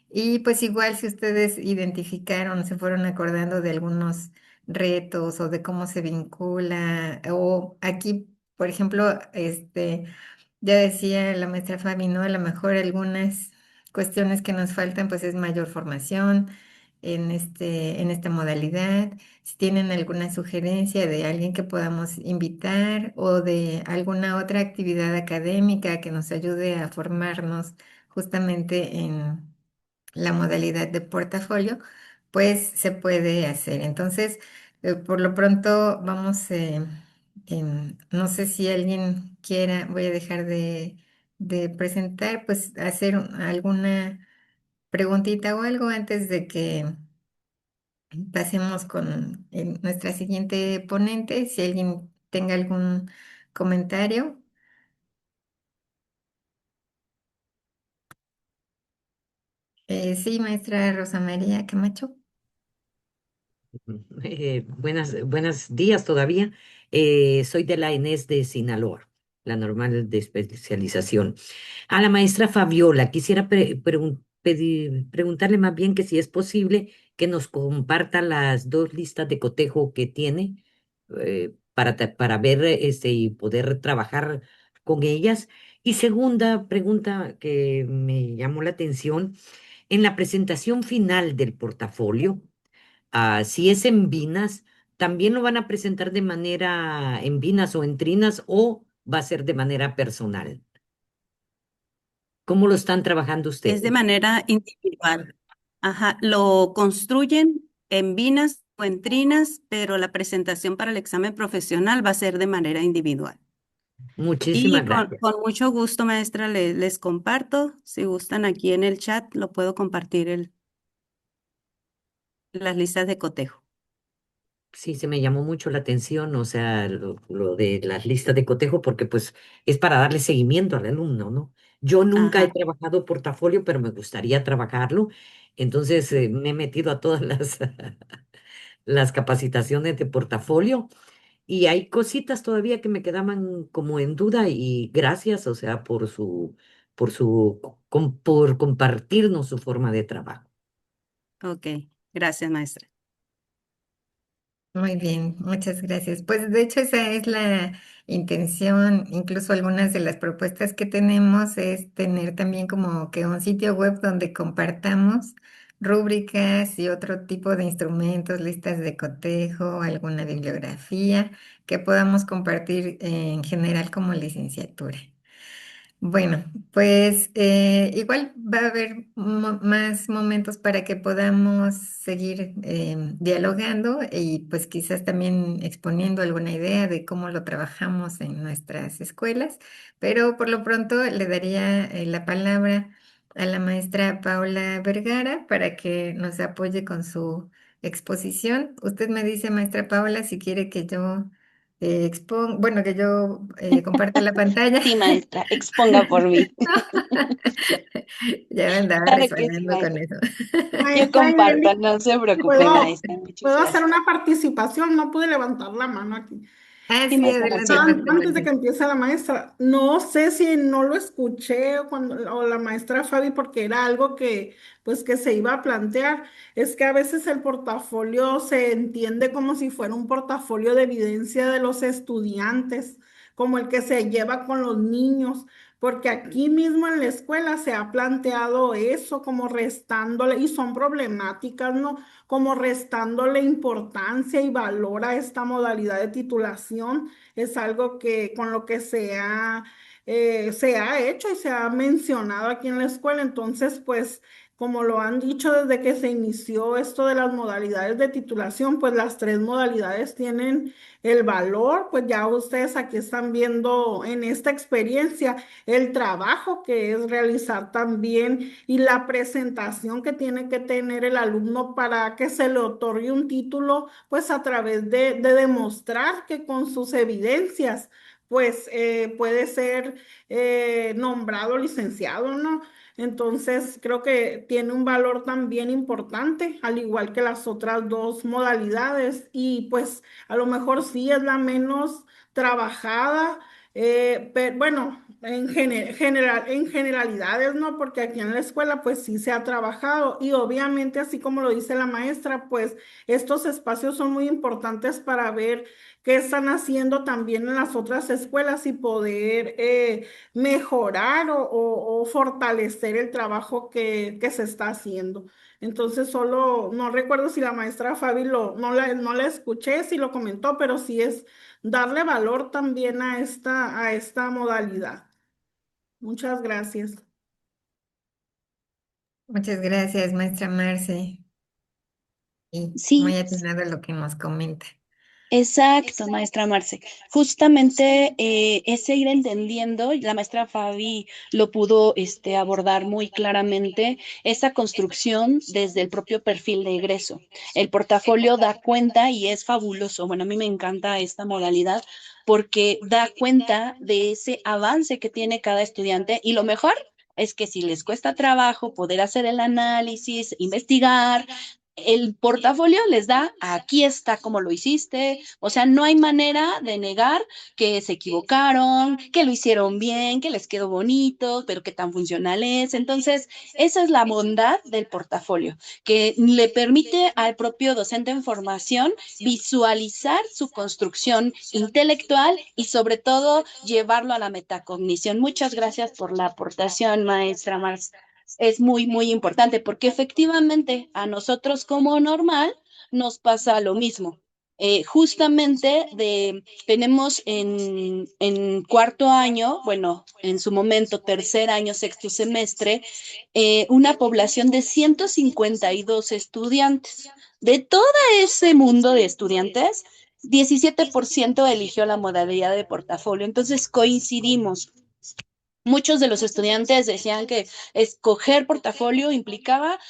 Y pues igual si ustedes identificaron, se fueron acordando de algunos retos o de cómo se vincula, o aquí, por ejemplo, ya decía la maestra Fabi, ¿no? A lo mejor algunas cuestiones que nos faltan, pues es mayor formación en esta modalidad. Si tienen alguna sugerencia de alguien que podamos invitar o de alguna otra actividad académica que nos ayude a formarnos justamente en la modalidad de portafolio, pues se puede hacer. Entonces, por lo pronto vamos, no sé si alguien quiera, voy a dejar de presentar, pues hacer alguna preguntita o algo antes de que pasemos con nuestra siguiente ponente, si alguien tenga algún comentario. Sí, maestra Rosa María Camacho. Buenos días todavía. Soy de la ENES de Sinaloa, la normal de especialización. A la maestra Fabiola, quisiera preguntarle más bien que si es posible que nos comparta las dos listas de cotejo que tiene para ver y poder trabajar con ellas. Y segunda pregunta que me llamó la atención, en la presentación final del portafolio. Si es en Vinas, ¿también lo van a presentar de manera en Vinas o en Trinas o va a ser de manera personal? ¿Cómo lo están trabajando Es de ustedes? manera individual. Ajá, lo construyen en binas o en trinas, pero la presentación para el examen profesional va a ser de manera individual. Muchísimas Y gracias. con mucho gusto, maestra, les comparto. Si gustan aquí en el chat, lo puedo compartir las listas de cotejo. Sí, se me llamó mucho la atención, o sea, lo de las listas de cotejo, porque pues es para darle seguimiento al alumno, ¿no? Yo nunca he Ajá, trabajado portafolio, pero me gustaría trabajarlo. Entonces me he metido a todas las, las capacitaciones de portafolio y hay cositas todavía que me quedaban como en duda y gracias, o sea, por compartirnos su forma de trabajo. ok. Gracias, maestra. Muy bien, muchas gracias. Pues de hecho esa es la intención, incluso algunas de las propuestas que tenemos es tener también como que un sitio web donde compartamos rúbricas y otro tipo de instrumentos, listas de cotejo, alguna bibliografía que podamos compartir en general como licenciatura. Bueno, pues igual va a haber más momentos para que podamos seguir dialogando y pues quizás también exponiendo alguna idea de cómo lo trabajamos en nuestras escuelas, pero por lo pronto le daría la palabra a la maestra Paula Vergara para que nos apoye con su exposición. Usted me dice, maestra Paula, si quiere que yo bueno, que yo comparta la pantalla. Sí, maestra, exponga por mí. Ya me andaba Claro que sí, resbalando con maestra. eso. Yo Maestra comparto, Ingeli, no se preocupe, ¿puedo, maestra. Muchas puedo hacer gracias. una participación? No pude levantar la mano aquí. Ah, Sí, sí, maestra adelante, Marcela. maestra Antes de que Marce. empiece la maestra, no sé si no lo escuché o la maestra Fabi, porque era algo que, pues, que se iba a plantear. Es que a veces el portafolio se entiende como si fuera un portafolio de evidencia de los estudiantes, como el que se lleva con los niños, porque aquí mismo en la escuela se ha planteado eso como restándole, y son problemáticas, ¿no? Como restándole importancia y valor a esta modalidad de titulación. Es algo que con lo que se ha hecho y se ha mencionado aquí en la escuela. Entonces, pues, como lo han dicho desde que se inició esto de las modalidades de titulación, pues las tres modalidades tienen el valor, pues ya ustedes aquí están viendo en esta experiencia el trabajo que es realizar también y la presentación que tiene que tener el alumno para que se le otorgue un título, pues a través de demostrar que con sus evidencias, pues puede ser nombrado licenciado, ¿no? Entonces, creo que tiene un valor también importante, al igual que las otras dos modalidades, y pues a lo mejor sí es la menos trabajada, pero bueno, en generalidades, ¿no? Porque aquí en la escuela pues sí se ha trabajado y obviamente así como lo dice la maestra, pues estos espacios son muy importantes para ver qué están haciendo también en las otras escuelas y poder mejorar o fortalecer el trabajo que se está haciendo. Entonces, solo, no recuerdo si la maestra Fabi no la escuché, si lo comentó, pero sí es darle valor también a esta modalidad. Muchas gracias. Muchas gracias, maestra Marce. Y muy Sí, atinado lo que nos comenta. exacto, maestra Marce. Justamente es ir entendiendo, la maestra Fabi lo pudo abordar muy claramente, esa construcción desde el propio perfil de egreso. El portafolio da cuenta y es fabuloso. Bueno, a mí me encanta esta modalidad porque da cuenta de ese avance que tiene cada estudiante y lo mejor es que si les cuesta trabajo poder hacer el análisis, investigar, el portafolio les da, aquí está como lo hiciste, o sea, no hay manera de negar que se equivocaron, que lo hicieron bien, que les quedó bonito, pero qué tan funcional es. Entonces, esa es la bondad del portafolio, que le permite al propio docente en formación visualizar su construcción intelectual y sobre todo llevarlo a la metacognición. Muchas gracias por la aportación, maestra Marx. Es muy, muy importante porque efectivamente a nosotros como normal nos pasa lo mismo. Justamente tenemos en cuarto año, bueno, en su momento tercer año, sexto semestre, una población de 152 estudiantes. De todo ese mundo de estudiantes, 17% eligió la modalidad de portafolio. Entonces coincidimos Muchos de los estudiantes decían que escoger portafolio implicaba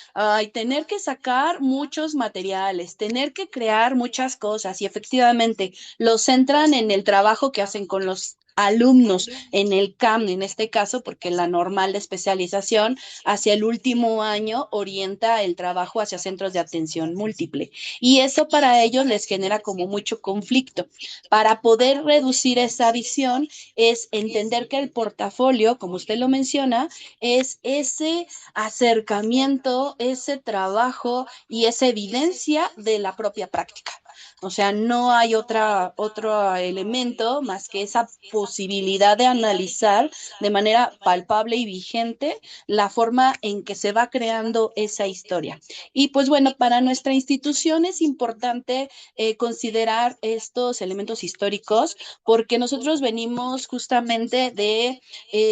tener que sacar muchos materiales, tener que crear muchas cosas y efectivamente los centran en el trabajo que hacen con los alumnos en el CAM, en este caso, porque la normal de especialización hacia el último año orienta el trabajo hacia centros de atención múltiple. Y eso para ellos les genera como mucho conflicto. Para poder reducir esa visión, es entender que el portafolio, como usted lo menciona, es ese acercamiento, ese trabajo y esa evidencia de la propia práctica. O sea, no hay otro elemento más que esa posibilidad de analizar de manera palpable y vigente la forma en que se va creando esa historia. Y pues bueno, para nuestra institución es importante considerar estos elementos históricos porque nosotros venimos justamente de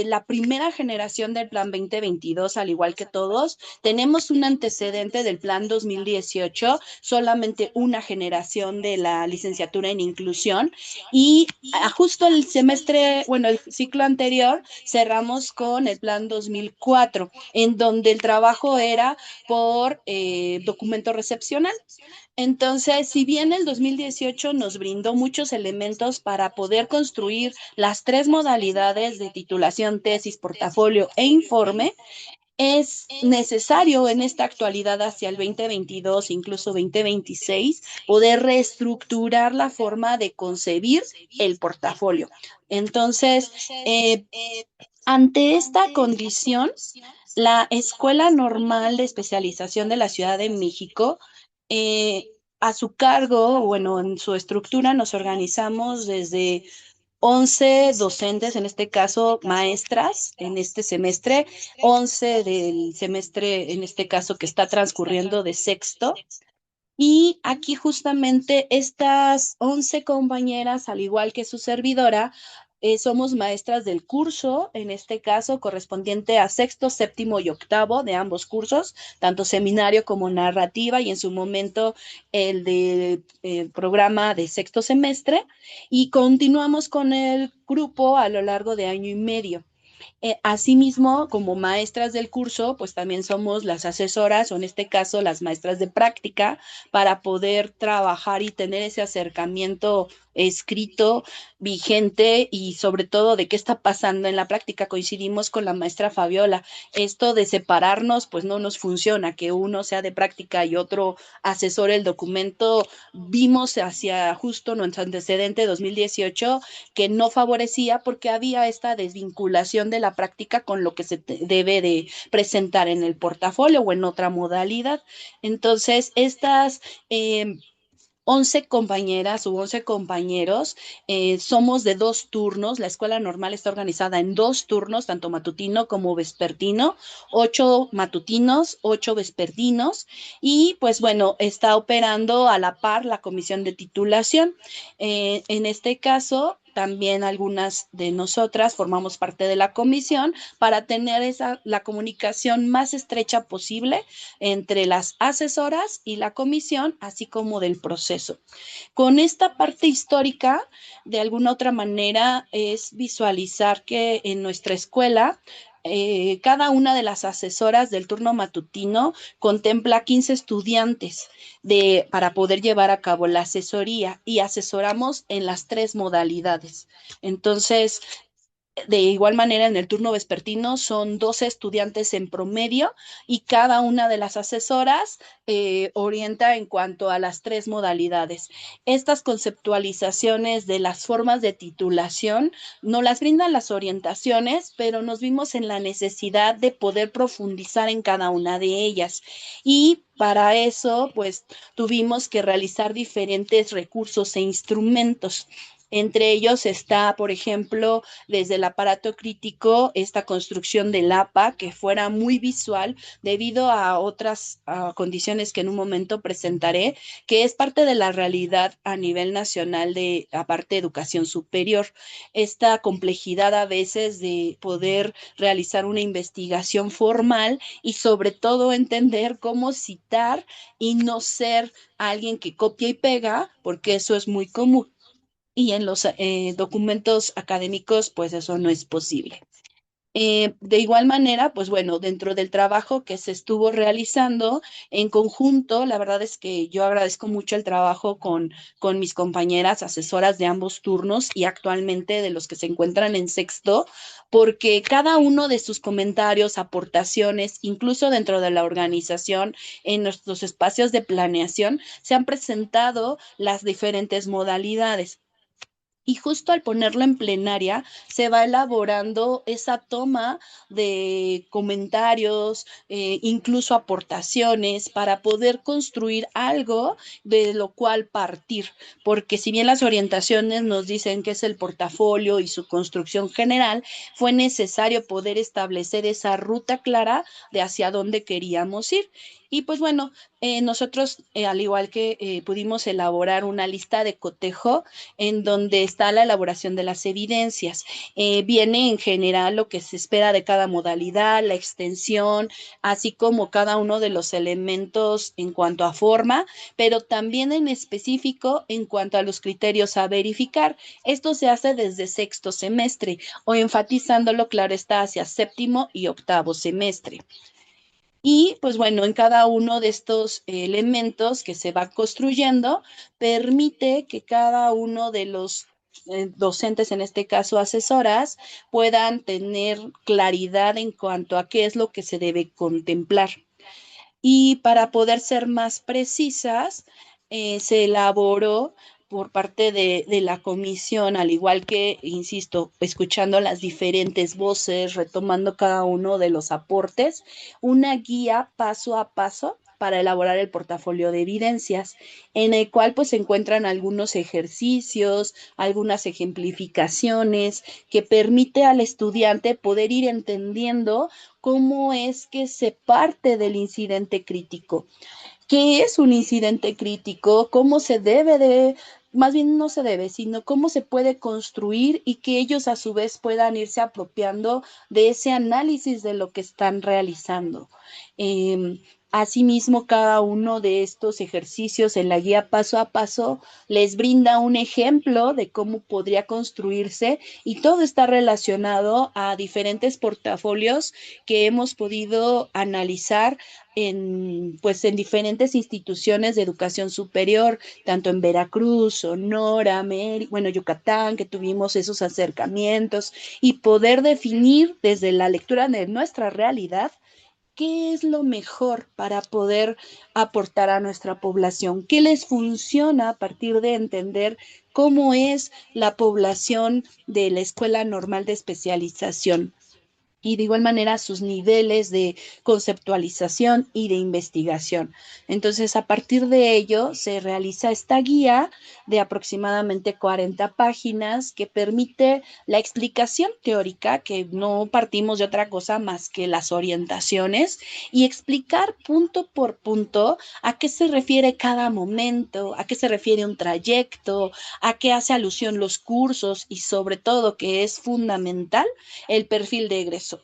la primera generación del Plan 2022, al igual que todos. Tenemos un antecedente del Plan 2018, solamente una generación de la licenciatura en inclusión y justo el semestre, bueno, el ciclo anterior cerramos con el Plan 2004, en donde el trabajo era por documento recepcional. Entonces, si bien el 2018 nos brindó muchos elementos para poder construir las tres modalidades de titulación, tesis, portafolio e informe, es necesario en esta actualidad hacia el 2022, incluso 2026, poder reestructurar la forma de concebir el portafolio. Entonces, eh, ante esta condición, la Escuela Normal de Especialización de la Ciudad de México, a su cargo, bueno, en su estructura nos organizamos desde 11 docentes, en este caso maestras, en este semestre, 11 del semestre, en este caso que está transcurriendo de sexto. Y aquí justamente estas 11 compañeras, al igual que su servidora, somos maestras del curso, en este caso correspondiente a sexto, séptimo y octavo de ambos cursos, tanto seminario como narrativa y en su momento el de programa de sexto semestre. Y continuamos con el grupo a lo largo de año y medio. Asimismo, como maestras del curso, pues también somos las asesoras o en este caso las maestras de práctica para poder trabajar y tener ese acercamiento escrito, vigente y sobre todo de qué está pasando en la práctica. Coincidimos con la maestra Fabiola. Esto de separarnos pues no nos funciona, que uno sea de práctica y otro asesore el documento. Vimos hacia justo nuestro antecedente 2018 que no favorecía porque había esta desvinculación de la práctica con lo que se debe de presentar en el portafolio o en otra modalidad. Entonces, estas 11 compañeras u 11 compañeros, somos de dos turnos, la escuela normal está organizada en dos turnos, tanto matutino como vespertino, 8 matutinos, 8 vespertinos, y pues bueno, está operando a la par la comisión de titulación. En este caso, también algunas de nosotras formamos parte de la comisión para tener la comunicación más estrecha posible entre las asesoras y la comisión, así como del proceso. Con esta parte histórica, de alguna otra manera, es visualizar que en nuestra escuela cada una de las asesoras del turno matutino contempla 15 estudiantes para poder llevar a cabo la asesoría y asesoramos en las tres modalidades. Entonces, de igual manera, en el turno vespertino son 12 estudiantes en promedio y cada una de las asesoras orienta en cuanto a las tres modalidades. Estas conceptualizaciones de las formas de titulación no las brindan las orientaciones, pero nos vimos en la necesidad de poder profundizar en cada una de ellas. Y para eso, pues, tuvimos que realizar diferentes recursos e instrumentos. Entre ellos está, por ejemplo, desde el aparato crítico, esta construcción del APA que fuera muy visual debido a otras condiciones que en un momento presentaré, que es parte de la realidad a nivel nacional de, aparte de educación superior, esta complejidad a veces de poder realizar una investigación formal y sobre todo entender cómo citar y no ser alguien que copia y pega, porque eso es muy común y en los documentos académicos, pues eso no es posible. De igual manera, pues bueno, dentro del trabajo que se estuvo realizando en conjunto, la verdad es que yo agradezco mucho el trabajo con mis compañeras asesoras de ambos turnos y actualmente de los que se encuentran en sexto, porque cada uno de sus comentarios, aportaciones, incluso dentro de la organización, en nuestros espacios de planeación, se han presentado las diferentes modalidades. Y justo al ponerlo en plenaria, se va elaborando esa toma de comentarios, incluso aportaciones, para poder construir algo de lo cual partir. Porque si bien las orientaciones nos dicen que es el portafolio y su construcción general, fue necesario poder establecer esa ruta clara de hacia dónde queríamos ir. Y pues bueno, nosotros, al igual que pudimos elaborar una lista de cotejo, en donde está la elaboración de las evidencias. Viene en general lo que se espera de cada modalidad, la extensión, así como cada uno de los elementos en cuanto a forma, pero también en específico en cuanto a los criterios a verificar. Esto se hace desde sexto semestre o enfatizándolo, claro está, hacia séptimo y octavo semestre. Y pues bueno, en cada uno de estos elementos que se va construyendo, permite que cada uno de los docentes, en este caso asesoras, puedan tener claridad en cuanto a qué es lo que se debe contemplar. Y para poder ser más precisas, se elaboró por parte de la comisión, al igual que, insisto, escuchando las diferentes voces, retomando cada uno de los aportes, una guía paso a paso para elaborar el portafolio de evidencias, en el cual pues se encuentran algunos ejercicios, algunas ejemplificaciones que permite al estudiante poder ir entendiendo cómo es que se parte del incidente crítico. ¿Qué es un incidente crítico? ¿Cómo se debe de, más bien no se debe, sino cómo se puede construir y que ellos a su vez puedan irse apropiando de ese análisis de lo que están realizando? Eh, Asimismo, cada uno de estos ejercicios en la guía paso a paso les brinda un ejemplo de cómo podría construirse y todo está relacionado a diferentes portafolios que hemos podido analizar pues en diferentes instituciones de educación superior, tanto en Veracruz, Sonora, bueno, Yucatán, que tuvimos esos acercamientos y poder definir desde la lectura de nuestra realidad qué es lo mejor para poder aportar a nuestra población, qué les funciona a partir de entender cómo es la población de la Escuela Normal de Especialización y de igual manera sus niveles de conceptualización y de investigación. Entonces, a partir de ello, se realiza esta guía de aproximadamente 40 páginas que permite la explicación teórica, que no partimos de otra cosa más que las orientaciones, y explicar punto por punto a qué se refiere cada momento, a qué se refiere un trayecto, a qué hace alusión los cursos y sobre todo, que es fundamental, el perfil de egreso.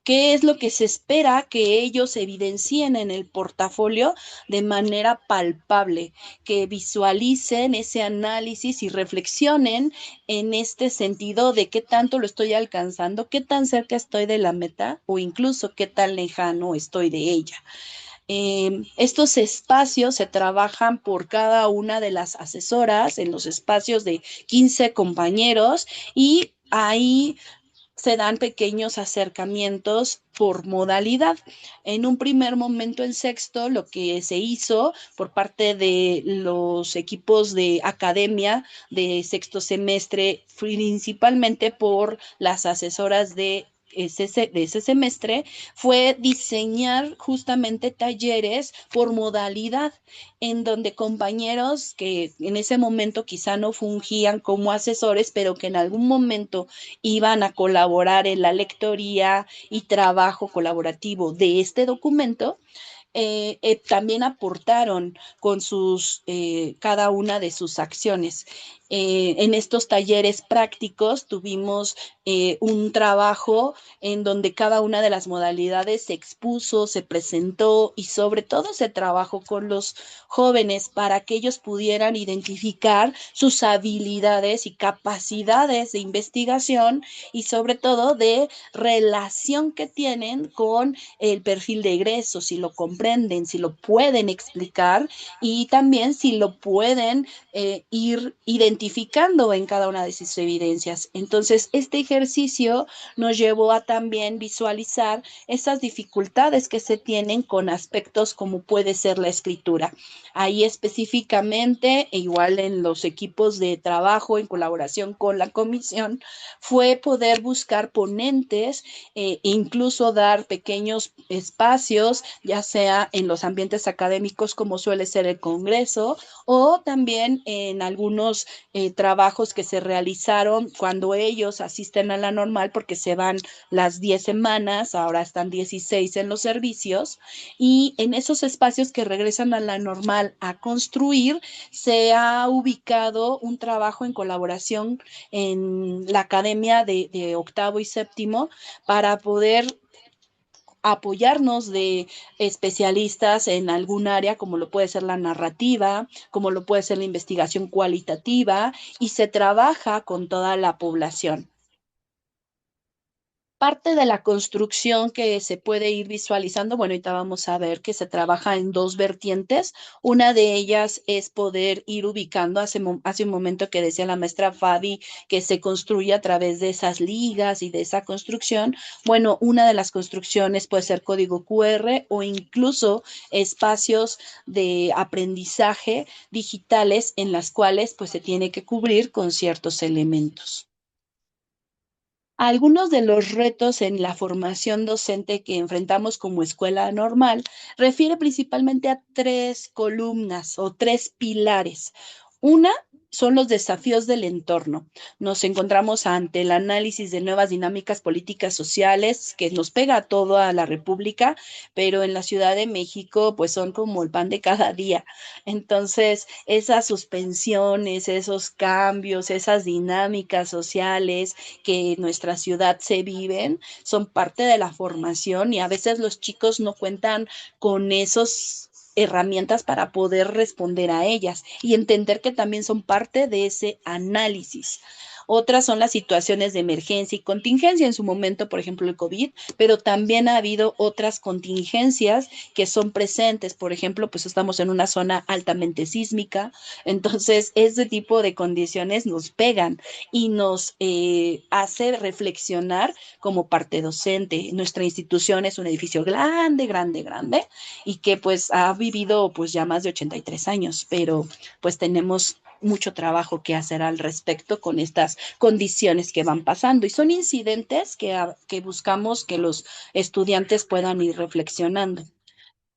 ¿Qué es lo que se espera que ellos evidencien en el portafolio de manera palpable? Que visualicen ese análisis y reflexionen en este sentido de qué tanto lo estoy alcanzando, qué tan cerca estoy de la meta o incluso qué tan lejano estoy de ella. Estos espacios se trabajan por cada una de las asesoras en los espacios de 15 compañeros y ahí se dan pequeños acercamientos por modalidad. En un primer momento en sexto, lo que se hizo por parte de los equipos de academia de sexto semestre, principalmente por las asesoras de ese semestre, fue diseñar justamente talleres por modalidad, en donde compañeros que en ese momento quizá no fungían como asesores, pero que en algún momento iban a colaborar en la lectoría y trabajo colaborativo de este documento, también aportaron con cada una de sus acciones. En estos talleres prácticos tuvimos un trabajo en donde cada una de las modalidades se expuso, se presentó y sobre todo se trabajó con los jóvenes para que ellos pudieran identificar sus habilidades y capacidades de investigación y sobre todo de relación que tienen con el perfil de egreso, si lo comprenden, si lo pueden explicar y también si lo pueden ir identificando en cada una de sus evidencias. Entonces, este ejercicio nos llevó a también visualizar esas dificultades que se tienen con aspectos como puede ser la escritura. Ahí específicamente, e igual en los equipos de trabajo en colaboración con la comisión, fue poder buscar ponentes e incluso dar pequeños espacios, ya sea en los ambientes académicos como suele ser el Congreso, o también en algunos trabajos que se realizaron cuando ellos asisten a la normal, porque se van las 10 semanas, ahora están 16 en los servicios, y en esos espacios que regresan a la normal a construir, se ha ubicado un trabajo en colaboración en la academia de octavo y séptimo para poder apoyarnos de especialistas en algún área, como lo puede ser la narrativa, como lo puede ser la investigación cualitativa, y se trabaja con toda la población. Parte de la construcción que se puede ir visualizando, bueno, ahorita vamos a ver que se trabaja en dos vertientes. Una de ellas es poder ir ubicando, hace un momento que decía la maestra Fabi, que se construye a través de esas ligas y de esa construcción. Bueno, una de las construcciones puede ser código QR o incluso espacios de aprendizaje digitales en las cuales pues se tiene que cubrir con ciertos elementos. Algunos de los retos en la formación docente que enfrentamos como escuela normal refiere principalmente a tres columnas o tres pilares. Una son los desafíos del entorno. Nos encontramos ante el análisis de nuevas dinámicas políticas sociales que nos pega a toda la República, pero en la Ciudad de México pues son como el pan de cada día. Entonces, esas suspensiones, esos cambios, esas dinámicas sociales que en nuestra ciudad se viven, son parte de la formación y a veces los chicos no cuentan con esos herramientas para poder responder a ellas y entender que también son parte de ese análisis. Otras son las situaciones de emergencia y contingencia, en su momento, por ejemplo, el COVID, pero también ha habido otras contingencias que son presentes. Por ejemplo, pues estamos en una zona altamente sísmica, entonces ese tipo de condiciones nos pegan y nos hace reflexionar como parte docente. Nuestra institución es un edificio grande, grande, grande y que pues ha vivido pues ya más de 83 años, pero pues tenemos mucho trabajo que hacer al respecto con estas condiciones que van pasando y son incidentes que buscamos que los estudiantes puedan ir reflexionando.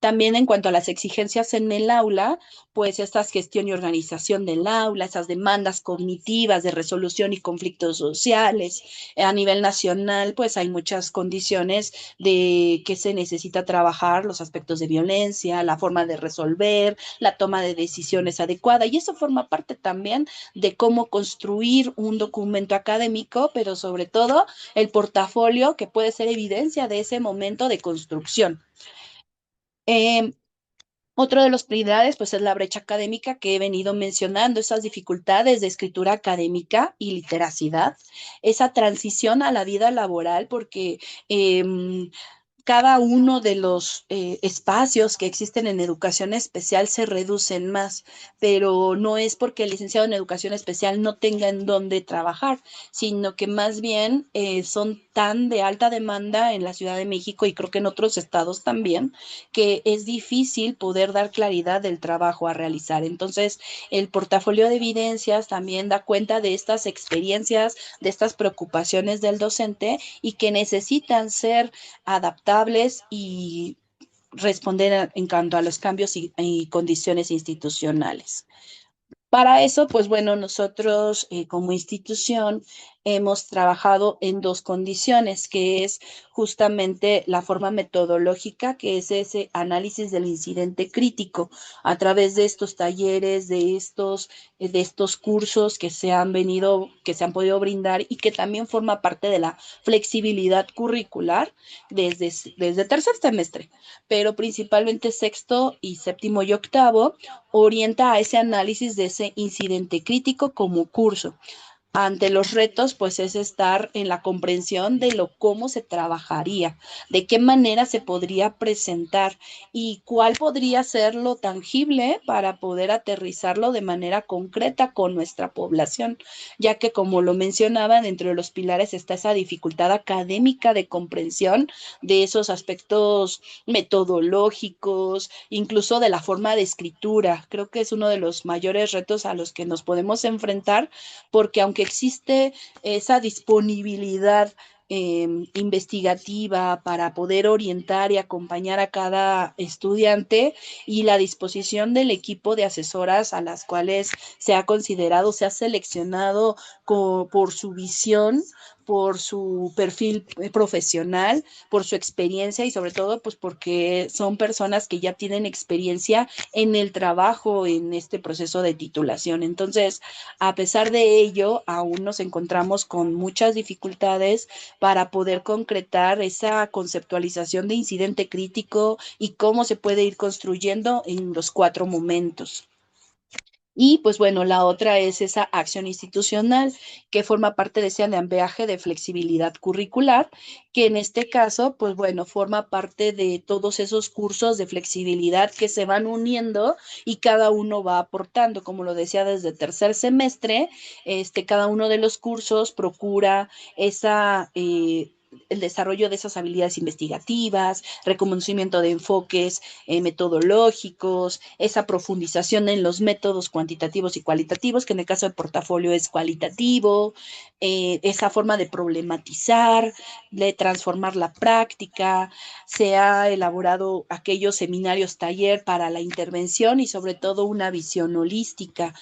También en cuanto a las exigencias en el aula, pues esta gestión y organización del aula, esas demandas cognitivas de resolución y conflictos sociales. A nivel nacional, pues hay muchas condiciones de que se necesita trabajar, los aspectos de violencia, la forma de resolver, la toma de decisiones adecuada. Y eso forma parte también de cómo construir un documento académico, pero sobre todo el portafolio que puede ser evidencia de ese momento de construcción. Otro de los prioridades, pues, es la brecha académica que he venido mencionando, esas dificultades de escritura académica y literacidad, esa transición a la vida laboral, porque cada uno de los espacios que existen en educación especial se reducen más, pero no es porque el licenciado en educación especial no tenga en dónde trabajar, sino que más bien son tan de alta demanda en la Ciudad de México y creo que en otros estados también, que es difícil poder dar claridad del trabajo a realizar. Entonces, el portafolio de evidencias también da cuenta de estas experiencias, de estas preocupaciones del docente y que necesitan ser adaptables y responder en cuanto a los cambios y condiciones institucionales. Para eso, pues bueno, nosotros como institución hemos trabajado en dos condiciones, que es justamente la forma metodológica, que es ese análisis del incidente crítico a través de estos talleres, de estos cursos que se han venido, que se han podido brindar y que también forma parte de la flexibilidad curricular desde tercer semestre, pero principalmente sexto y séptimo y octavo, orienta a ese análisis de ese incidente crítico como curso. Ante los retos, pues es estar en la comprensión de cómo se trabajaría, de qué manera se podría presentar y cuál podría ser lo tangible para poder aterrizarlo de manera concreta con nuestra población, ya que como lo mencionaba, dentro de los pilares está esa dificultad académica de comprensión de esos aspectos metodológicos, incluso de la forma de escritura. Creo que es uno de los mayores retos a los que nos podemos enfrentar porque aunque existe esa disponibilidad investigativa para poder orientar y acompañar a cada estudiante y la disposición del equipo de asesoras a las cuales se ha considerado, se ha seleccionado por su visión, por su perfil profesional, por su experiencia y sobre todo pues porque son personas que ya tienen experiencia en el trabajo en este proceso de titulación. Entonces, a pesar de ello, aún nos encontramos con muchas dificultades para poder concretar esa conceptualización de incidente crítico y cómo se puede ir construyendo en los 4 momentos. Y pues bueno, la otra es esa acción institucional que forma parte de ese andamiaje de flexibilidad curricular, que en este caso, pues bueno, forma parte de todos esos cursos de flexibilidad que se van uniendo y cada uno va aportando, como lo decía desde tercer semestre, cada uno de los cursos procura el desarrollo de esas habilidades investigativas, reconocimiento de enfoques metodológicos, esa profundización en los métodos cuantitativos y cualitativos, que en el caso del portafolio es cualitativo, esa forma de problematizar, de transformar la práctica, se ha elaborado aquellos seminarios taller para la intervención y sobre todo una visión holística.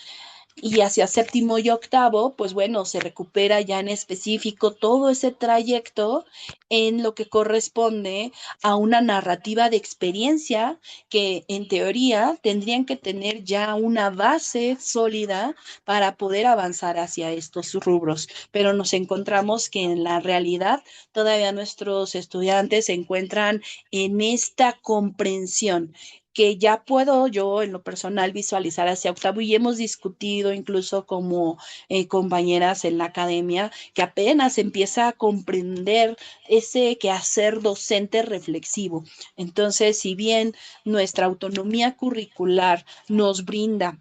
Y hacia séptimo y octavo, pues bueno, se recupera ya en específico todo ese trayecto en lo que corresponde a una narrativa de experiencia que en teoría tendrían que tener ya una base sólida para poder avanzar hacia estos rubros. Pero nos encontramos que en la realidad todavía nuestros estudiantes se encuentran en esta comprensión que ya puedo yo en lo personal visualizar hacia octavo y hemos discutido incluso como compañeras en la academia que apenas empieza a comprender ese quehacer docente reflexivo. Entonces, si bien nuestra autonomía curricular nos brinda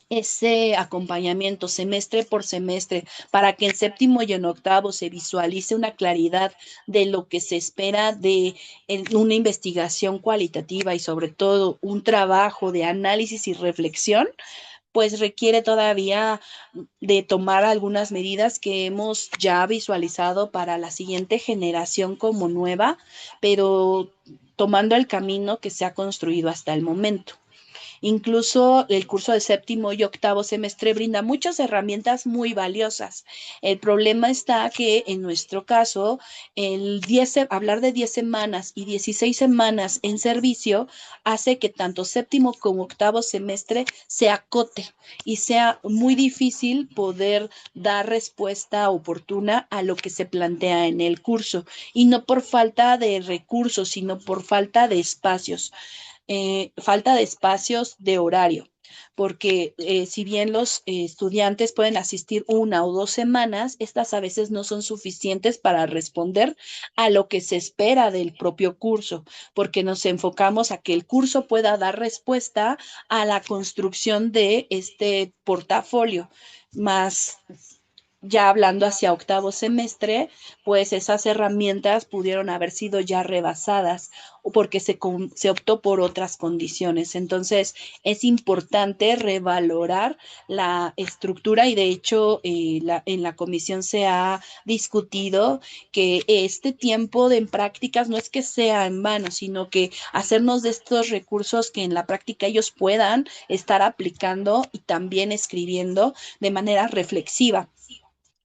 ese acompañamiento semestre por semestre para que en séptimo y en octavo se visualice una claridad de lo que se espera de una investigación cualitativa y sobre todo un trabajo de análisis y reflexión, pues requiere todavía de tomar algunas medidas que hemos ya visualizado para la siguiente generación como nueva, pero tomando el camino que se ha construido hasta el momento. Incluso el curso de séptimo y octavo semestre brinda muchas herramientas muy valiosas. El problema está que en nuestro caso, hablar de 10 semanas y 16 semanas en servicio hace que tanto séptimo como octavo semestre se acote y sea muy difícil poder dar respuesta oportuna a lo que se plantea en el curso. Y no por falta de recursos, sino por falta de espacios. Falta de espacios de horario, porque si bien los estudiantes pueden asistir 1 o 2 semanas, estas a veces no son suficientes para responder a lo que se espera del propio curso, porque nos enfocamos a que el curso pueda dar respuesta a la construcción de este portafolio más ya hablando hacia octavo semestre, pues esas herramientas pudieron haber sido ya rebasadas o porque se optó por otras condiciones. Entonces, es importante revalorar la estructura y de hecho en la comisión se ha discutido que este tiempo de prácticas no es que sea en vano, sino que hacernos de estos recursos que en la práctica ellos puedan estar aplicando y también escribiendo de manera reflexiva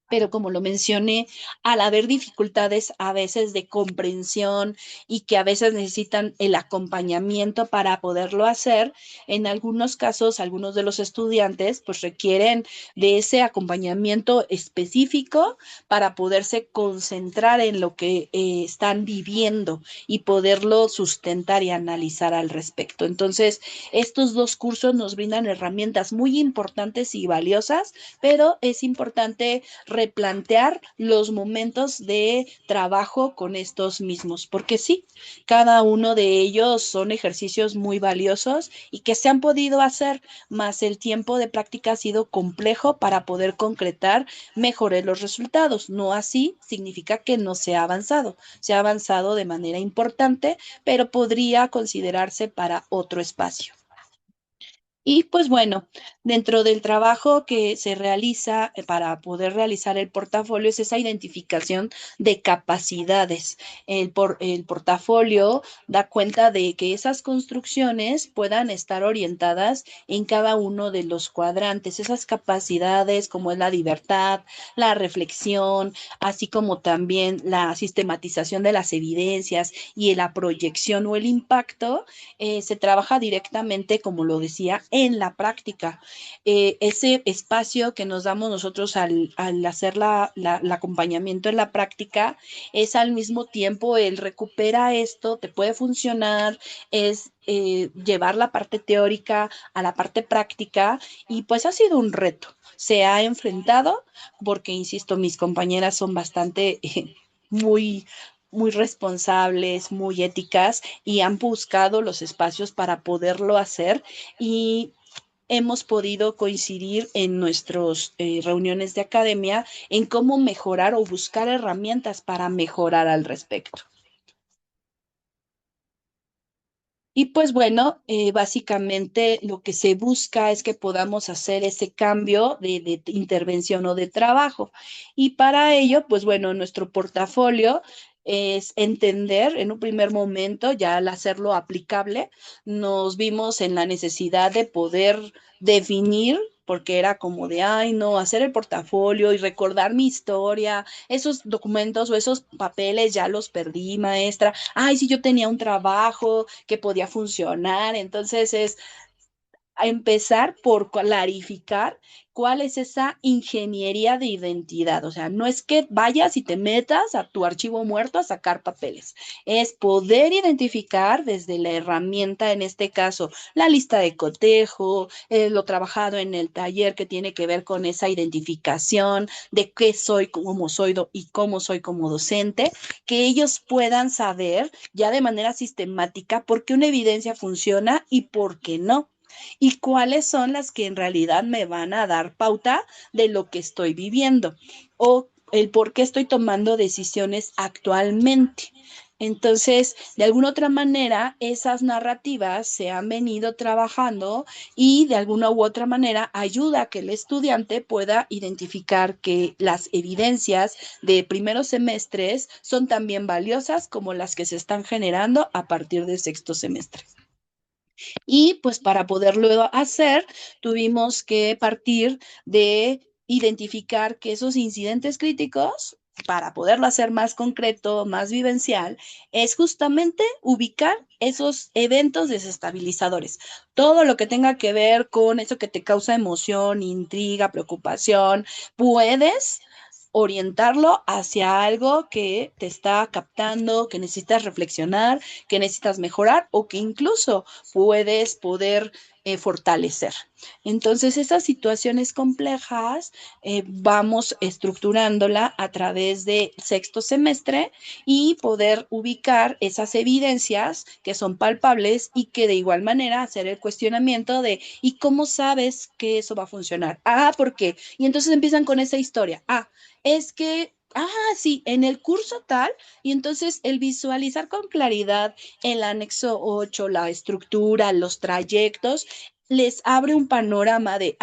pero como lo mencioné, al haber dificultades a veces de comprensión y que a veces necesitan el acompañamiento para poderlo hacer, en algunos casos, algunos de los estudiantes pues requieren de ese acompañamiento específico para poderse concentrar en lo que están viviendo y poderlo sustentar y analizar al respecto. Entonces, estos dos cursos nos brindan herramientas muy importantes y valiosas, pero es importante replantear los momentos de trabajo con estos mismos, porque sí, cada uno de ellos son ejercicios muy valiosos y que se han podido hacer, más el tiempo de práctica ha sido complejo para poder concretar mejores los resultados. No así significa que no se ha avanzado de manera importante, pero podría considerarse para otro espacio. Y pues bueno, dentro del trabajo que se realiza para poder realizar el portafolio es esa identificación de capacidades. El portafolio da cuenta de que esas construcciones puedan estar orientadas en cada uno de los cuadrantes, esas capacidades como es la libertad, la reflexión, así como también la sistematización de las evidencias y la proyección o el impacto se trabaja directamente, como lo decía, en la práctica. Ese espacio que nos damos nosotros al hacer el acompañamiento en la práctica es al mismo tiempo el recupera esto, te puede funcionar, es llevar la parte teórica a la parte práctica y pues ha sido un reto. Se ha enfrentado porque, insisto, mis compañeras son bastante muy muy responsables, muy éticas y han buscado los espacios para poderlo hacer y hemos podido coincidir en nuestras reuniones de academia en cómo mejorar o buscar herramientas para mejorar al respecto. Y pues bueno, básicamente lo que se busca es que podamos hacer ese cambio de intervención o de trabajo. Y para ello, pues bueno, nuestro portafolio es entender en un primer momento, ya al hacerlo aplicable, nos vimos en la necesidad de poder definir, porque era como de, ay, no, hacer el portafolio y recordar mi historia, esos documentos o esos papeles ya los perdí, maestra. Ay, sí, yo tenía un trabajo que podía funcionar. Entonces es a empezar por clarificar cuál es esa ingeniería de identidad. O sea, no es que vayas y te metas a tu archivo muerto a sacar papeles, es poder identificar desde la herramienta, en este caso, la lista de cotejo, lo trabajado en el taller que tiene que ver con esa identificación de qué soy, cómo soy y cómo soy como docente, que ellos puedan saber ya de manera sistemática por qué una evidencia funciona y por qué no y cuáles son las que en realidad me van a dar pauta de lo que estoy viviendo o el por qué estoy tomando decisiones actualmente. Entonces, de alguna otra manera, esas narrativas se han venido trabajando y de alguna u otra manera ayuda a que el estudiante pueda identificar que las evidencias de primeros semestres son también valiosas como las que se están generando a partir de sexto semestre. Y pues para poderlo hacer, tuvimos que partir de identificar que esos incidentes críticos, para poderlo hacer más concreto, más vivencial, es justamente ubicar esos eventos desestabilizadores. Todo lo que tenga que ver con eso que te causa emoción, intriga, preocupación, puedes orientarlo hacia algo que te está captando, que necesitas reflexionar, que necesitas mejorar o que incluso puedes poder fortalecer. Entonces, esas situaciones complejas vamos estructurándola a través de sexto semestre y poder ubicar esas evidencias que son palpables y que de igual manera hacer el cuestionamiento de ¿y cómo sabes que eso va a funcionar? Ah, ¿por qué? Y entonces empiezan con esa historia. Ah, es que sí, en el curso tal, y entonces el visualizar con claridad el anexo 8, la estructura, los trayectos, les abre un panorama de,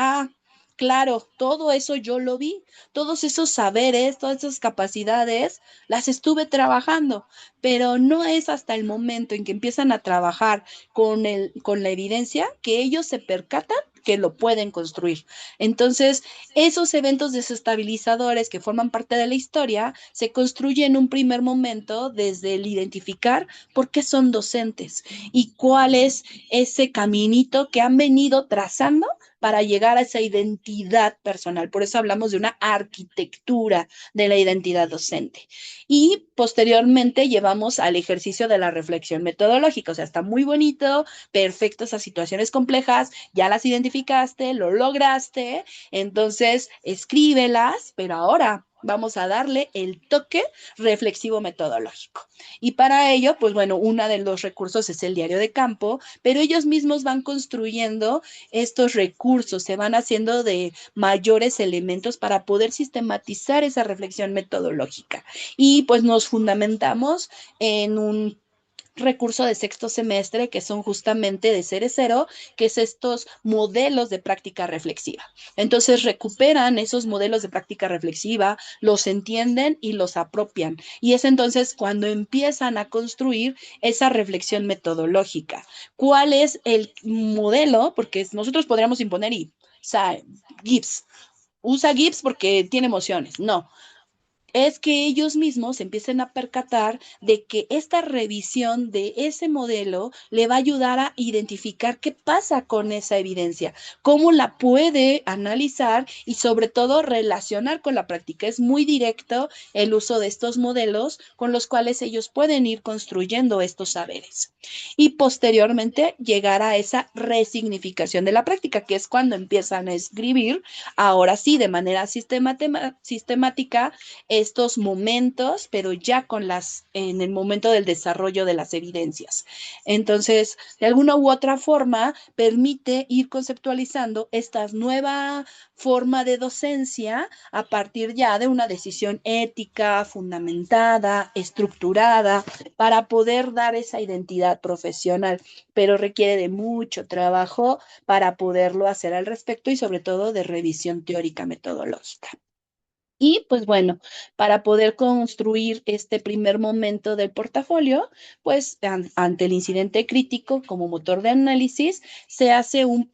claro, todo eso yo lo vi, todos esos saberes, todas esas capacidades, las estuve trabajando, pero no es hasta el momento en que empiezan a trabajar con la evidencia que ellos se percatan que lo pueden construir. Entonces, esos eventos desestabilizadores que forman parte de la historia se construyen en un primer momento desde el identificar por qué son docentes y cuál es ese caminito que han venido trazando para llegar a esa identidad personal. Por eso hablamos de una arquitectura de la identidad docente. Y posteriormente llevamos al ejercicio de la reflexión metodológica. O sea, está muy bonito, perfecto esas situaciones complejas, ya las identificaste, lo lograste, entonces escríbelas, pero ahora vamos a darle el toque reflexivo metodológico. Y para ello, pues bueno, uno de los recursos es el diario de campo, pero ellos mismos van construyendo estos recursos, se van haciendo de mayores elementos para poder sistematizar esa reflexión metodológica. Y pues nos fundamentamos en un recurso de sexto semestre que son justamente de Cerecero, que es estos modelos de práctica reflexiva. Entonces recuperan esos modelos de práctica reflexiva, los entienden y los apropian. Y es entonces cuando empiezan a construir esa reflexión metodológica. ¿Cuál es el modelo? Porque nosotros podríamos imponer Gibbs. Usa Gibbs porque tiene emociones. No, es que ellos mismos empiecen a percatar de que esta revisión de ese modelo le va a ayudar a identificar qué pasa con esa evidencia, cómo la puede analizar y sobre todo relacionar con la práctica. Es muy directo el uso de estos modelos con los cuales ellos pueden ir construyendo estos saberes. Y posteriormente llegar a esa resignificación de la práctica, que es cuando empiezan a escribir, ahora sí, de manera sistemática, estos momentos, pero ya en el momento del desarrollo de las evidencias. Entonces, de alguna u otra forma, permite ir conceptualizando esta nueva forma de docencia a partir ya de una decisión ética, fundamentada, estructurada, para poder dar esa identidad profesional, pero requiere de mucho trabajo para poderlo hacer al respecto y sobre todo de revisión teórica metodológica. Y pues bueno, para poder construir este primer momento del portafolio, pues ante el incidente crítico como motor de análisis, se hace un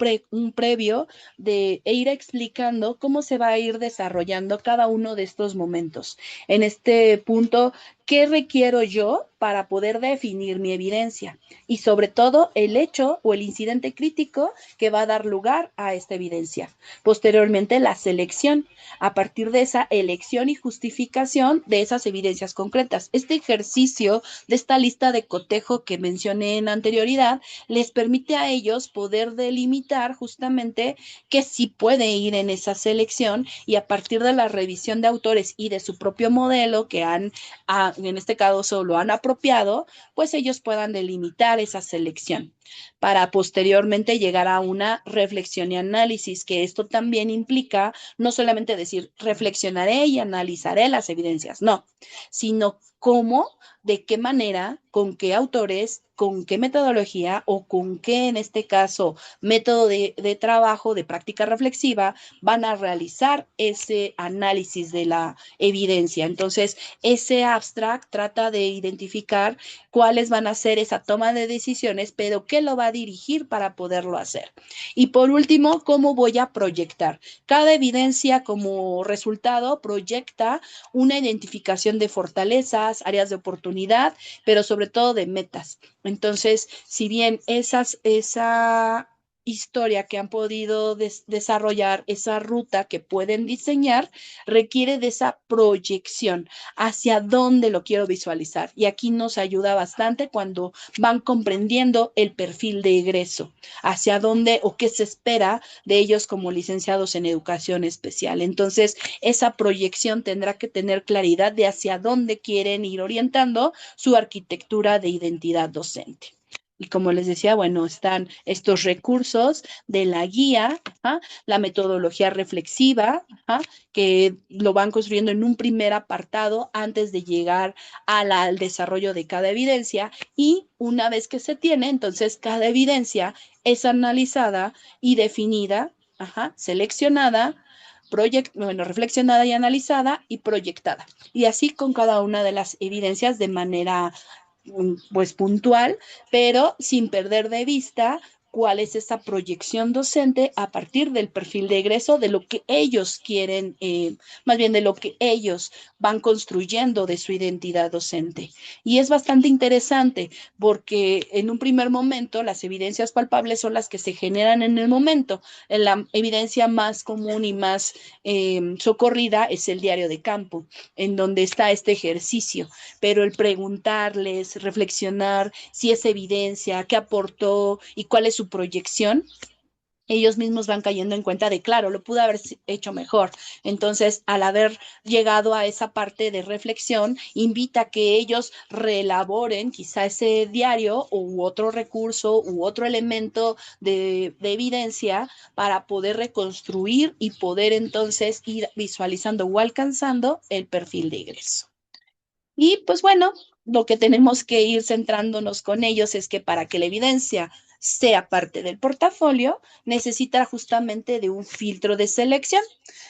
previo de ir explicando cómo se va a ir desarrollando cada uno de estos momentos. En este punto, ¿qué requiero yo para poder definir mi evidencia? Y sobre todo, el hecho o el incidente crítico que va a dar lugar a esta evidencia. Posteriormente, la selección a partir de esa elección y justificación de esas evidencias concretas. Este ejercicio de esta lista de cotejo que mencioné en anterioridad les permite a ellos poder delimitar justamente que sí puede ir en esa selección y a partir de la revisión de autores y de su propio modelo que en este caso lo han apropiado, pues ellos puedan delimitar esa selección para posteriormente llegar a una reflexión y análisis, que esto también implica no solamente decir reflexionaré y analizaré las evidencias, no, sino cómo, de qué manera, con qué autores, con qué metodología o con qué, en este caso, método de trabajo, de práctica reflexiva, van a realizar ese análisis de la evidencia. Entonces, ese abstract trata de identificar cuáles van a ser esa toma de decisiones, pero qué lo va a dirigir para poderlo hacer. Y por último, cómo voy a proyectar. Cada evidencia como resultado proyecta una identificación de fortalezas, áreas de oportunidad, pero sobre todo de metas. Entonces, si bien esa historia que han podido desarrollar, esa ruta que pueden diseñar, requiere de esa proyección hacia dónde lo quiero visualizar. Y aquí nos ayuda bastante cuando van comprendiendo el perfil de egreso, hacia dónde o qué se espera de ellos como licenciados en educación especial. Entonces, esa proyección tendrá que tener claridad de hacia dónde quieren ir orientando su arquitectura de identidad docente. Y como les decía, bueno, están estos recursos de la guía, la metodología reflexiva, que lo van construyendo en un primer apartado antes de llegar al desarrollo de cada evidencia. Y una vez que se tiene, entonces cada evidencia es analizada y definida, seleccionada, reflexionada y analizada y proyectada. Y así con cada una de las evidencias de manera pues puntual, pero sin perder de vista cuál es esa proyección docente a partir del perfil de egreso, de lo que ellos quieren, más bien de lo que ellos van construyendo de su identidad docente. Y es bastante interesante porque en un primer momento las evidencias palpables son las que se generan en el momento. La evidencia más común y más socorrida es el diario de campo, en donde está este ejercicio, pero el preguntarles, reflexionar si es evidencia, qué aportó y cuál es su proyección, ellos mismos van cayendo en cuenta de, claro, lo pude haber hecho mejor. Entonces, al haber llegado a esa parte de reflexión, invita a que ellos reelaboren quizá ese diario u otro recurso u otro elemento de evidencia para poder reconstruir y poder entonces ir visualizando o alcanzando el perfil de egreso. Y pues bueno, lo que tenemos que ir centrándonos con ellos es que para que la evidencia sea parte del portafolio, necesita justamente de un filtro de selección.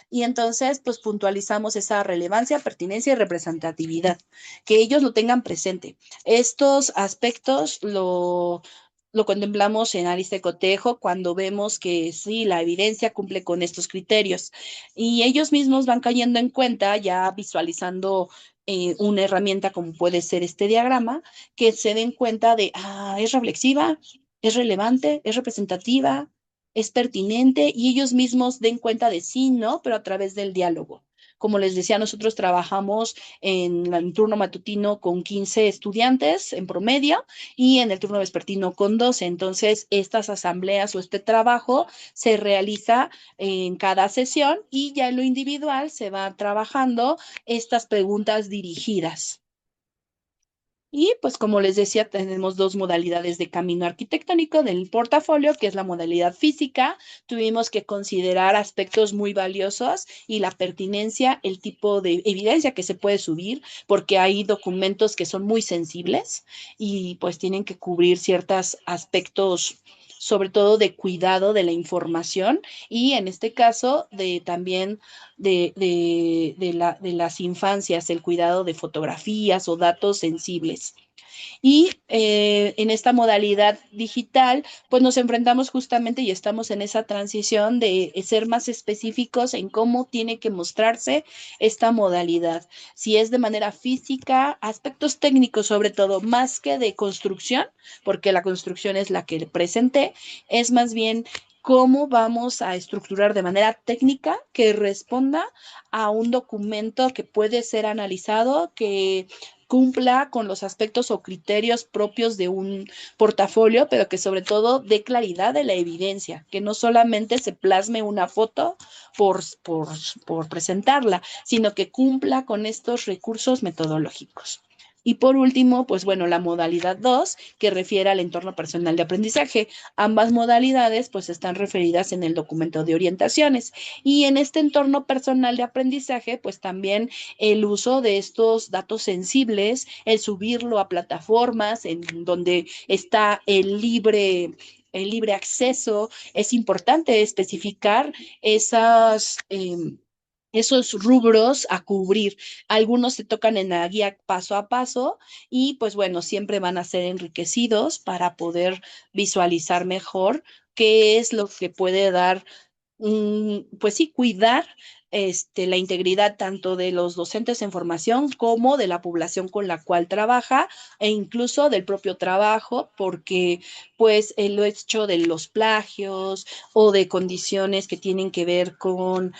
Y entonces, pues puntualizamos esa relevancia, pertinencia y representatividad, que ellos lo tengan presente. Estos aspectos lo contemplamos en arista de cotejo cuando vemos que sí, la evidencia cumple con estos criterios. Y ellos mismos van cayendo en cuenta, ya visualizando una herramienta como puede ser este diagrama, que se den cuenta de, es reflexiva, es relevante, es representativa, es pertinente, y ellos mismos den cuenta de sí, ¿no? Pero a través del diálogo. Como les decía, nosotros trabajamos en el turno matutino con 15 estudiantes en promedio y en el turno vespertino con 12. Entonces, estas asambleas o este trabajo se realiza en cada sesión y ya en lo individual se va trabajando estas preguntas dirigidas. Y pues como les decía, tenemos dos modalidades de camino arquitectónico del portafolio, que es la modalidad física. Tuvimos que considerar aspectos muy valiosos y la pertinencia, el tipo de evidencia que se puede subir, porque hay documentos que son muy sensibles y pues tienen que cubrir ciertos aspectos, sobre todo de cuidado de la información y en este caso de también de las infancias, el cuidado de fotografías o datos sensibles. Y en esta modalidad digital, pues nos enfrentamos justamente y estamos en esa transición de ser más específicos en cómo tiene que mostrarse esta modalidad. Si es de manera física, aspectos técnicos sobre todo, más que de construcción, porque la construcción es la que presenté, es más bien cómo vamos a estructurar de manera técnica que responda a un documento que puede ser analizado, que cumpla con los aspectos o criterios propios de un portafolio, pero que sobre todo dé claridad de la evidencia, que no solamente se plasme una foto por presentarla, sino que cumpla con estos recursos metodológicos. Y por último, pues bueno, la modalidad 2, que refiere al entorno personal de aprendizaje. Ambas modalidades pues están referidas en el documento de orientaciones. Y en este entorno personal de aprendizaje, pues también el uso de estos datos sensibles, el subirlo a plataformas en donde está el libre acceso. Es importante especificar esos rubros a cubrir. Algunos se tocan en la guía paso a paso y pues bueno, siempre van a ser enriquecidos para poder visualizar mejor qué es lo que puede dar, pues sí, cuidar la integridad tanto de los docentes en formación como de la población con la cual trabaja e incluso del propio trabajo, porque pues el hecho de los plagios o de condiciones que tienen que ver con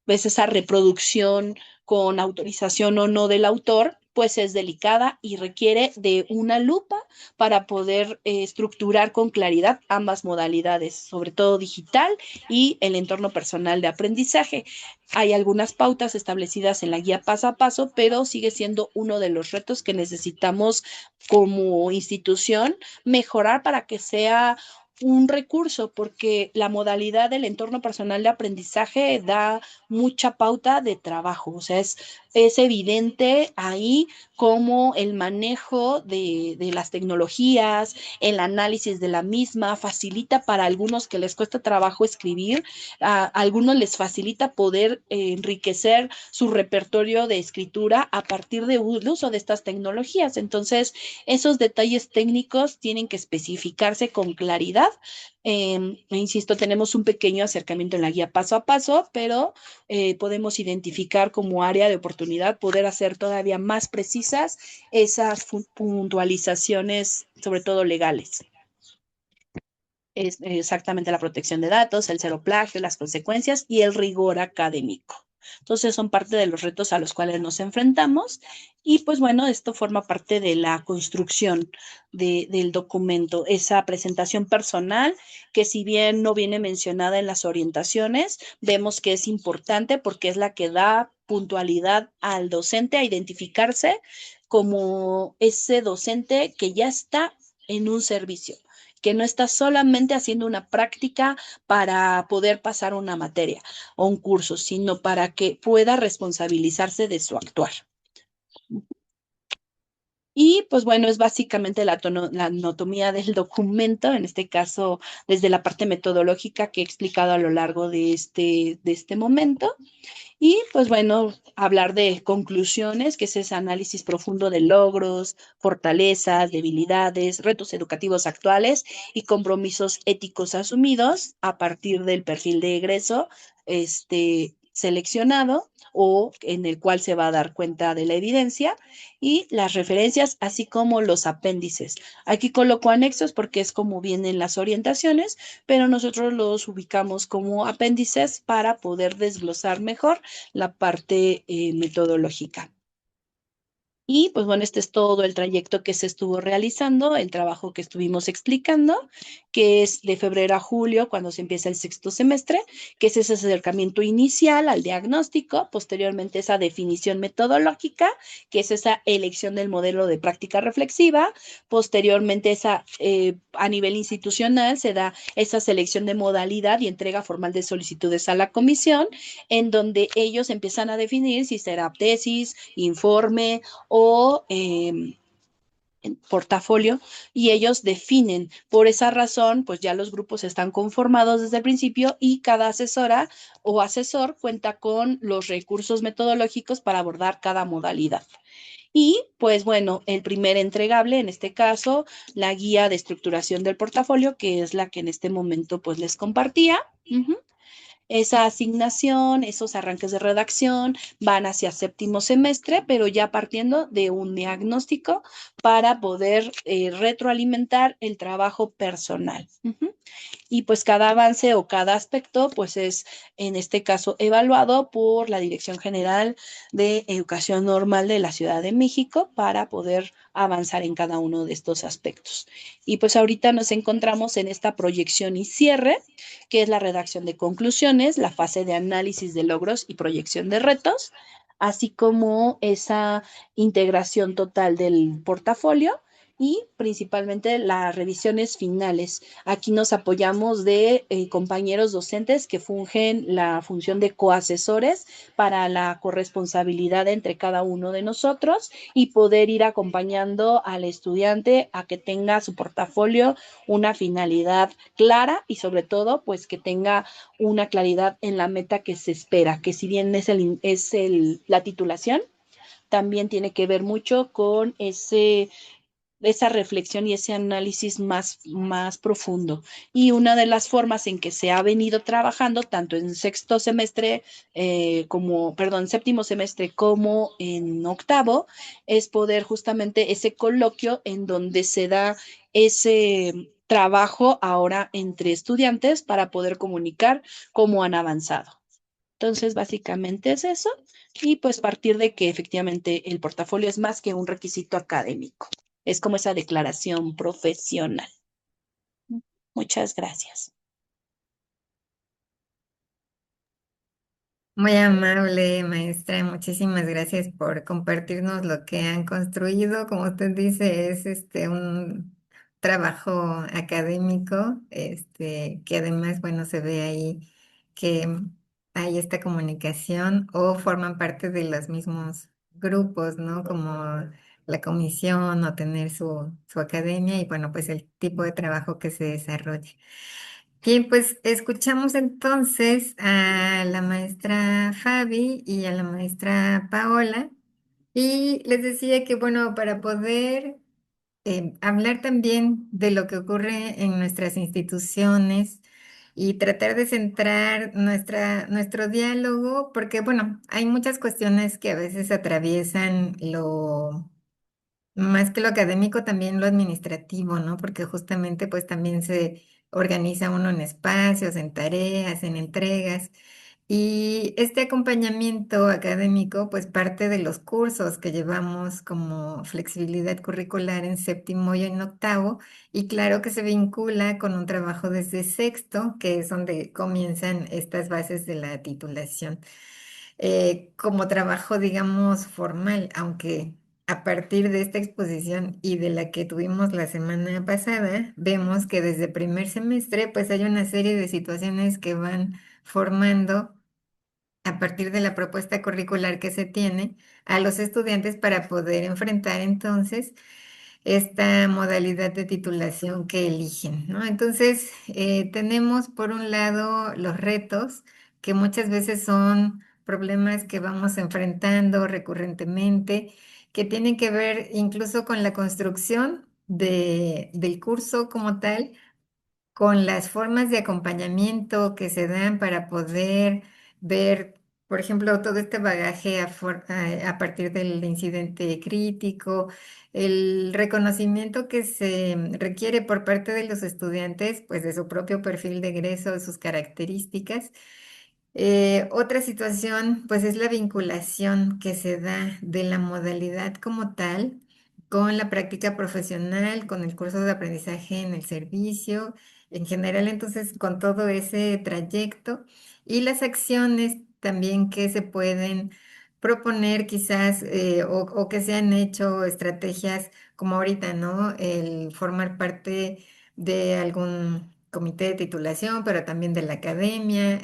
pues esa reproducción con autorización o no del autor, pues es delicada y requiere de una lupa para poder estructurar con claridad ambas modalidades, sobre todo digital y el entorno personal de aprendizaje. Hay algunas pautas establecidas en la guía paso a paso, pero sigue siendo uno de los retos que necesitamos como institución mejorar para que sea un recurso, porque la modalidad del entorno personal de aprendizaje da mucha pauta de trabajo. O sea, es evidente ahí cómo el manejo de las tecnologías, el análisis de la misma, facilita para algunos que les cuesta trabajo escribir, a algunos les facilita poder enriquecer su repertorio de escritura a partir del uso de estas tecnologías. Entonces, esos detalles técnicos tienen que especificarse con claridad oportunidad. Insisto, tenemos un pequeño acercamiento en la guía paso a paso, pero podemos identificar como área de oportunidad poder hacer todavía más precisas esas puntualizaciones, sobre todo legales. Es exactamente la protección de datos, el cero plagio, las consecuencias y el rigor académico. Entonces son parte de los retos a los cuales nos enfrentamos y pues bueno, esto forma parte de la construcción del documento, esa presentación personal que si bien no viene mencionada en las orientaciones, vemos que es importante porque es la que da puntualidad al docente a identificarse como ese docente que ya está en un servicio, que no está solamente haciendo una práctica para poder pasar una materia o un curso, sino para que pueda responsabilizarse de su actuar. Y pues bueno, es básicamente la anatomía del documento, en este caso desde la parte metodológica que he explicado a lo largo de este momento. Y pues bueno, hablar de conclusiones, que es ese análisis profundo de logros, fortalezas, debilidades, retos educativos actuales y compromisos éticos asumidos a partir del perfil de egreso seleccionado o en el cual se va a dar cuenta de la evidencia y las referencias, así como los apéndices. Aquí coloco anexos porque es como vienen las orientaciones, pero nosotros los ubicamos como apéndices para poder desglosar mejor la parte metodológica. Y pues bueno, este es todo el trayecto que se estuvo realizando, el trabajo que estuvimos explicando, que es de febrero a julio, cuando se empieza el sexto semestre, que es ese acercamiento inicial al diagnóstico, posteriormente esa definición metodológica, que es esa elección del modelo de práctica reflexiva, posteriormente a nivel institucional se da esa selección de modalidad y entrega formal de solicitudes a la comisión, en donde ellos empiezan a definir si será tesis, informe o portafolio y ellos definen. Por esa razón, pues ya los grupos están conformados desde el principio y cada asesora o asesor cuenta con los recursos metodológicos para abordar cada modalidad. Y pues bueno, el primer entregable, en este caso, la guía de estructuración del portafolio, que es la que en este momento pues les compartía. Esa asignación, esos arranques de redacción van hacia séptimo semestre, pero ya partiendo de un diagnóstico para poder retroalimentar el trabajo personal. Y pues cada avance o cada aspecto pues es en este caso evaluado por la Dirección General de Educación Normal de la Ciudad de México para poder avanzar en cada uno de estos aspectos. Y pues ahorita nos encontramos en esta proyección y cierre, que es la redacción de conclusiones, la fase de análisis de logros y proyección de retos, así como esa integración total del portafolio y principalmente las revisiones finales. Aquí nos apoyamos de compañeros docentes que fungen la función de coasesores para la corresponsabilidad entre cada uno de nosotros y poder ir acompañando al estudiante a que tenga su portafolio una finalidad clara y sobre todo pues que tenga una claridad en la meta que se espera, que si bien la titulación, también tiene que ver mucho con esa reflexión y ese análisis más profundo. Y una de las formas en que se ha venido trabajando, tanto en sexto semestre séptimo semestre como en octavo, es poder justamente ese coloquio en donde se da ese trabajo ahora entre estudiantes para poder comunicar cómo han avanzado. Entonces, básicamente es eso, y pues partir de que efectivamente el portafolio es más que un requisito académico, es como esa declaración profesional. Muchas gracias. Muy amable, maestra. Muchísimas gracias por compartirnos lo que han construido. Como usted dice, es un trabajo académico, que además, bueno, se ve ahí que hay esta comunicación o forman parte de los mismos grupos, ¿no? Como la comisión o tener su academia y, bueno, pues el tipo de trabajo que se desarrolla. Bien, pues escuchamos entonces a la maestra Fabi y a la maestra Paola y les decía que bueno, para poder hablar también de lo que ocurre en nuestras instituciones y tratar de centrar nuestro diálogo, porque bueno, hay muchas cuestiones que a veces atraviesan lo más que lo académico, también lo administrativo, ¿no? Porque justamente pues también se organiza uno en espacios, en tareas, en entregas. Y este acompañamiento académico pues parte de los cursos que llevamos como flexibilidad curricular en séptimo y en octavo. Y claro que se vincula con un trabajo desde sexto, que es donde comienzan estas bases de la titulación como trabajo, digamos, formal, aunque a partir de esta exposición y de la que tuvimos la semana pasada, vemos que desde primer semestre, pues hay una serie de situaciones que van formando a partir de la propuesta curricular que se tiene a los estudiantes para poder enfrentar entonces esta modalidad de titulación que eligen, ¿no? Entonces, tenemos por un lado los retos, que muchas veces son problemas que vamos enfrentando recurrentemente, que tienen que ver incluso con la construcción del curso como tal, con las formas de acompañamiento que se dan para poder ver, por ejemplo, todo este bagaje a partir del incidente crítico, el reconocimiento que se requiere por parte de los estudiantes, pues de su propio perfil de egreso, de sus características. Otra situación, pues es la vinculación que se da de la modalidad como tal con la práctica profesional, con el curso de aprendizaje en el servicio, en general, entonces, con todo ese trayecto y las acciones también que se pueden proponer quizás o que se han hecho estrategias como ahorita, ¿no? El formar parte de algún comité de titulación, pero también de la academia,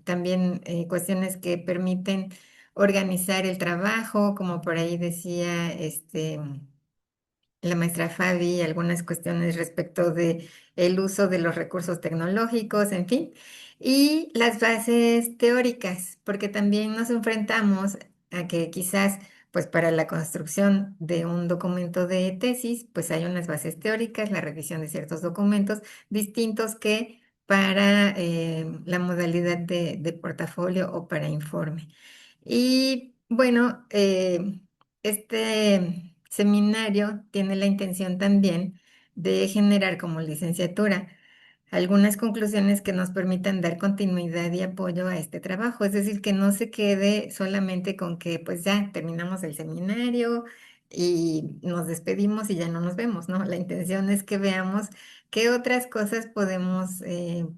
también cuestiones que permiten organizar el trabajo, como por ahí decía la maestra Fabi, algunas cuestiones respecto de el uso de los recursos tecnológicos, en fin, y las bases teóricas, porque también nos enfrentamos a que quizás, pues para la construcción de un documento de tesis, pues hay unas bases teóricas, la revisión de ciertos documentos distintos que para la modalidad de portafolio o para informe. Y bueno, este seminario tiene la intención también de generar como licenciatura algunas conclusiones que nos permitan dar continuidad y apoyo a este trabajo. Es decir, que no se quede solamente con que pues ya terminamos el seminario y nos despedimos y ya no nos vemos, ¿no? La intención es que veamos qué otras cosas podemos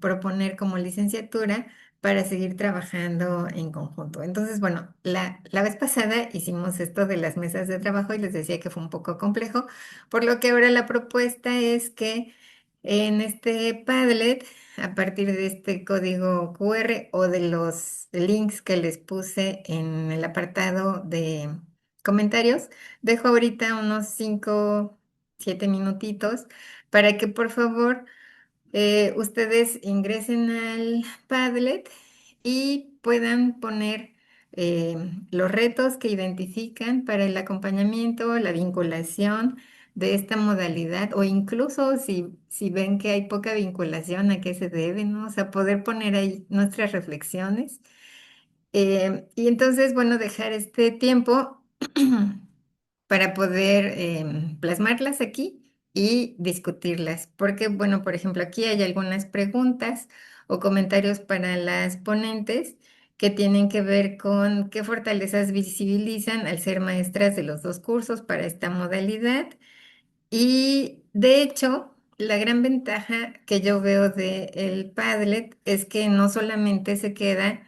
proponer como licenciatura para seguir trabajando en conjunto. Entonces, bueno, la vez pasada hicimos esto de las mesas de trabajo y les decía que fue un poco complejo, por lo que ahora la propuesta es que en este Padlet, a partir de este código QR o de los links que les puse en el apartado de comentarios, dejo ahorita unos 5, 7 minutitos para que por favor ustedes ingresen al Padlet y puedan poner eh, los retos que identifican para el acompañamiento, la vinculación de esta modalidad o incluso si ven que hay poca vinculación, a qué se debe, ¿no? O sea, poder poner ahí nuestras reflexiones. Y entonces, bueno, dejar este tiempo para poder plasmarlas aquí y discutirlas. Porque, bueno, por ejemplo, aquí hay algunas preguntas o comentarios para las ponentes que tienen que ver con qué fortalezas visibilizan al ser maestras de los dos cursos para esta modalidad y de hecho, la gran ventaja que yo veo de el Padlet es que no solamente se queda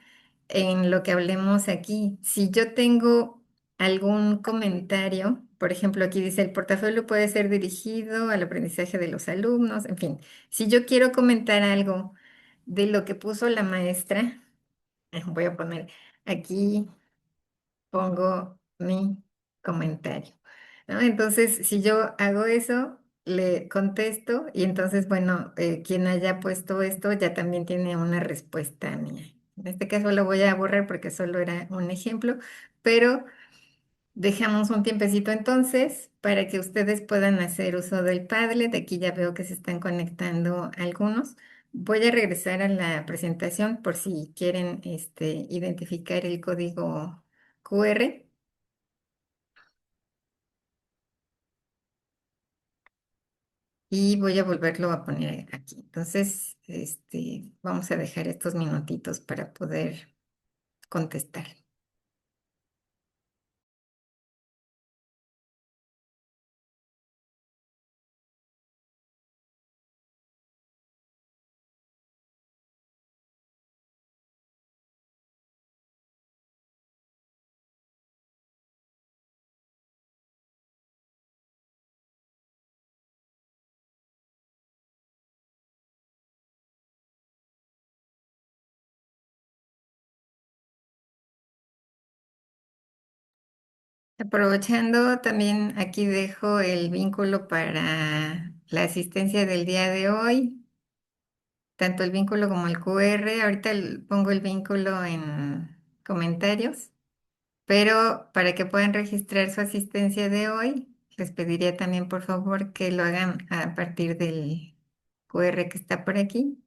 en lo que hablemos aquí. Si yo tengo algún comentario, por ejemplo, aquí dice el portafolio puede ser dirigido al aprendizaje de los alumnos, en fin, si yo quiero comentar algo de lo que puso la maestra, voy a poner aquí pongo mi comentario, ¿no? Entonces, si yo hago eso, le contesto y entonces, bueno, quien haya puesto esto ya también tiene una respuesta mía. En este caso lo voy a borrar porque solo era un ejemplo, pero Dejamos un tiempecito entonces para que ustedes puedan hacer uso del Padlet. Aquí ya veo que se están conectando algunos. Voy a regresar a la presentación por si quieren identificar el código QR y voy a volverlo a poner aquí. Entonces, vamos a dejar estos minutitos para poder contestar. Aprovechando, también aquí dejo el vínculo para la asistencia del día de hoy, tanto el vínculo como el QR. Ahorita pongo el vínculo en comentarios, pero para que puedan registrar su asistencia de hoy, les pediría también por favor que lo hagan a partir del QR que está por aquí.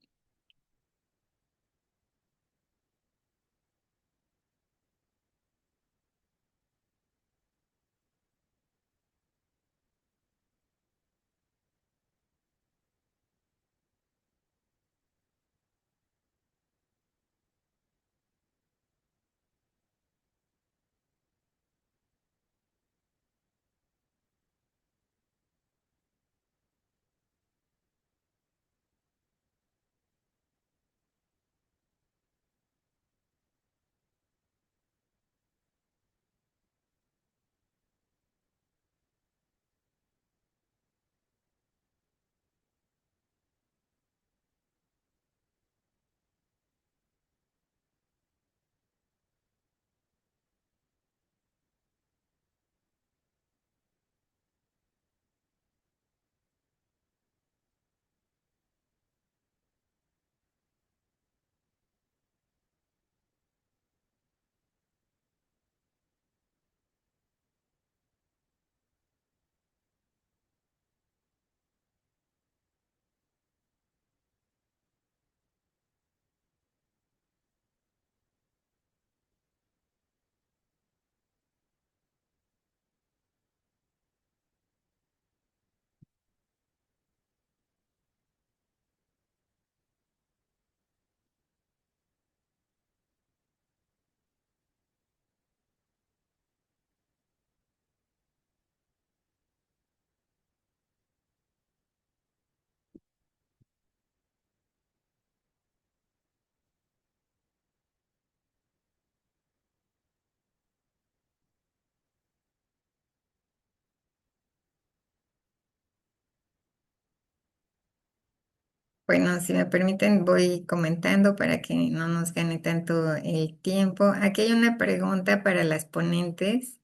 Bueno, si me permiten, voy comentando para que no nos gane tanto el tiempo. Aquí hay una pregunta para las ponentes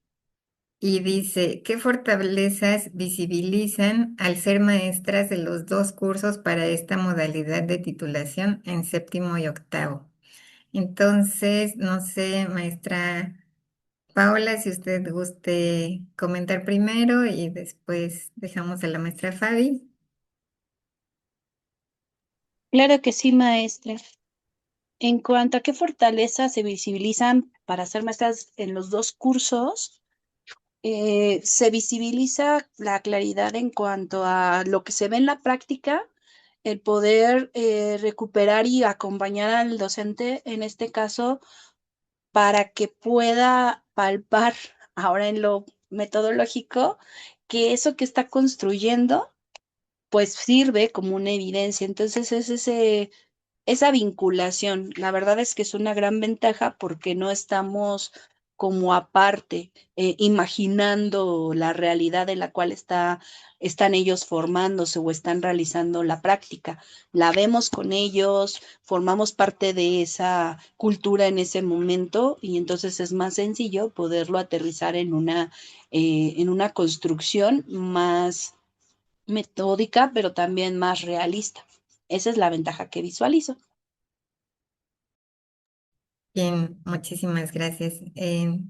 y dice, ¿qué fortalezas visibilizan al ser maestras de los dos cursos para esta modalidad de titulación en séptimo y octavo? Entonces, no sé, maestra Paola, si usted guste comentar primero y después dejamos a la maestra Fabi. Claro que sí, maestra. En cuanto a qué fortalezas se visibilizan para ser maestras en los dos cursos, se visibiliza la claridad en cuanto a lo que se ve en la práctica, el poder recuperar y acompañar al docente, en este caso, para que pueda palpar ahora en lo metodológico que eso que está construyendo, pues sirve como una evidencia. Entonces es esa vinculación. La verdad es que es una gran ventaja porque no estamos como aparte, imaginando la realidad en la cual están ellos formándose o están realizando la práctica. La vemos con ellos, formamos parte de esa cultura en ese momento y entonces es más sencillo poderlo aterrizar en una construcción más metódica, pero también más realista. Esa es la ventaja que visualizo. Bien, muchísimas gracias.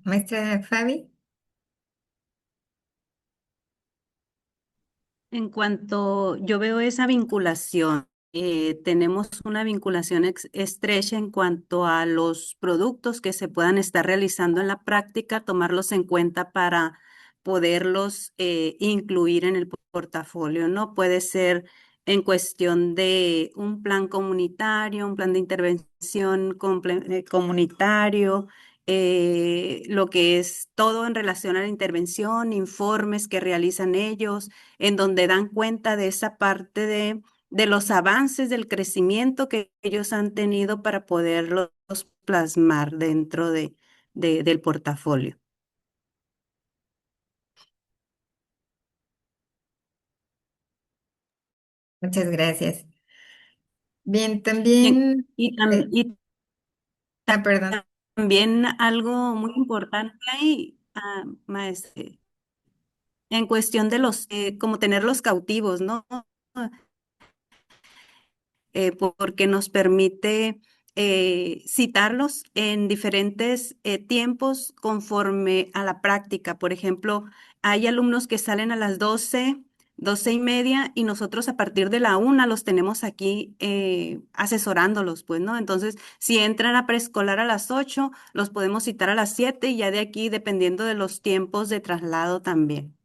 Maestra Fabi. En cuanto yo veo esa vinculación, tenemos una vinculación estrecha en cuanto a los productos que se puedan estar realizando en la práctica, tomarlos en cuenta para poderlos incluir en el portafolio, ¿no? Puede ser en cuestión de un plan comunitario, un plan de intervención comunitario, lo que es todo en relación a la intervención, informes que realizan ellos en donde dan cuenta de esa parte de los avances del crecimiento que ellos han tenido para poderlos plasmar dentro del portafolio. Muchas gracias. Bien, Y, también, y tam- eh, y perdón. también algo muy importante ahí, maestra, en cuestión de los, como tenerlos cautivos, ¿no? Porque nos permite citarlos en diferentes tiempos conforme a la práctica. Por ejemplo, hay alumnos que salen a las 12:30, y nosotros a partir de la 1 los tenemos aquí asesorándolos, pues, ¿no? Entonces, si entran a preescolar a las 8, los podemos citar a las 7 y ya de aquí, dependiendo de los tiempos de traslado también.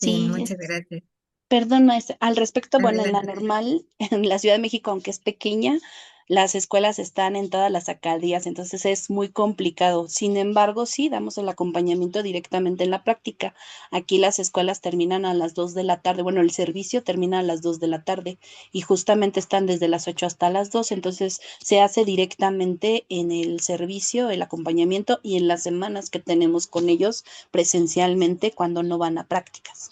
Bien, Sí, muchas gracias. perdón, maestra. Al respecto, bueno, en la Adelante. normal, en la Ciudad de México, aunque es pequeña, las escuelas están en todas las alcaldías, entonces es muy complicado. Sin embargo, sí damos el acompañamiento directamente en la práctica. Aquí las escuelas terminan a las 2 de la tarde, bueno, el servicio termina a las 2 de la tarde y justamente están desde las 8 hasta las 2, entonces se hace directamente en el servicio, el acompañamiento y en las semanas que tenemos con ellos presencialmente cuando no van a prácticas.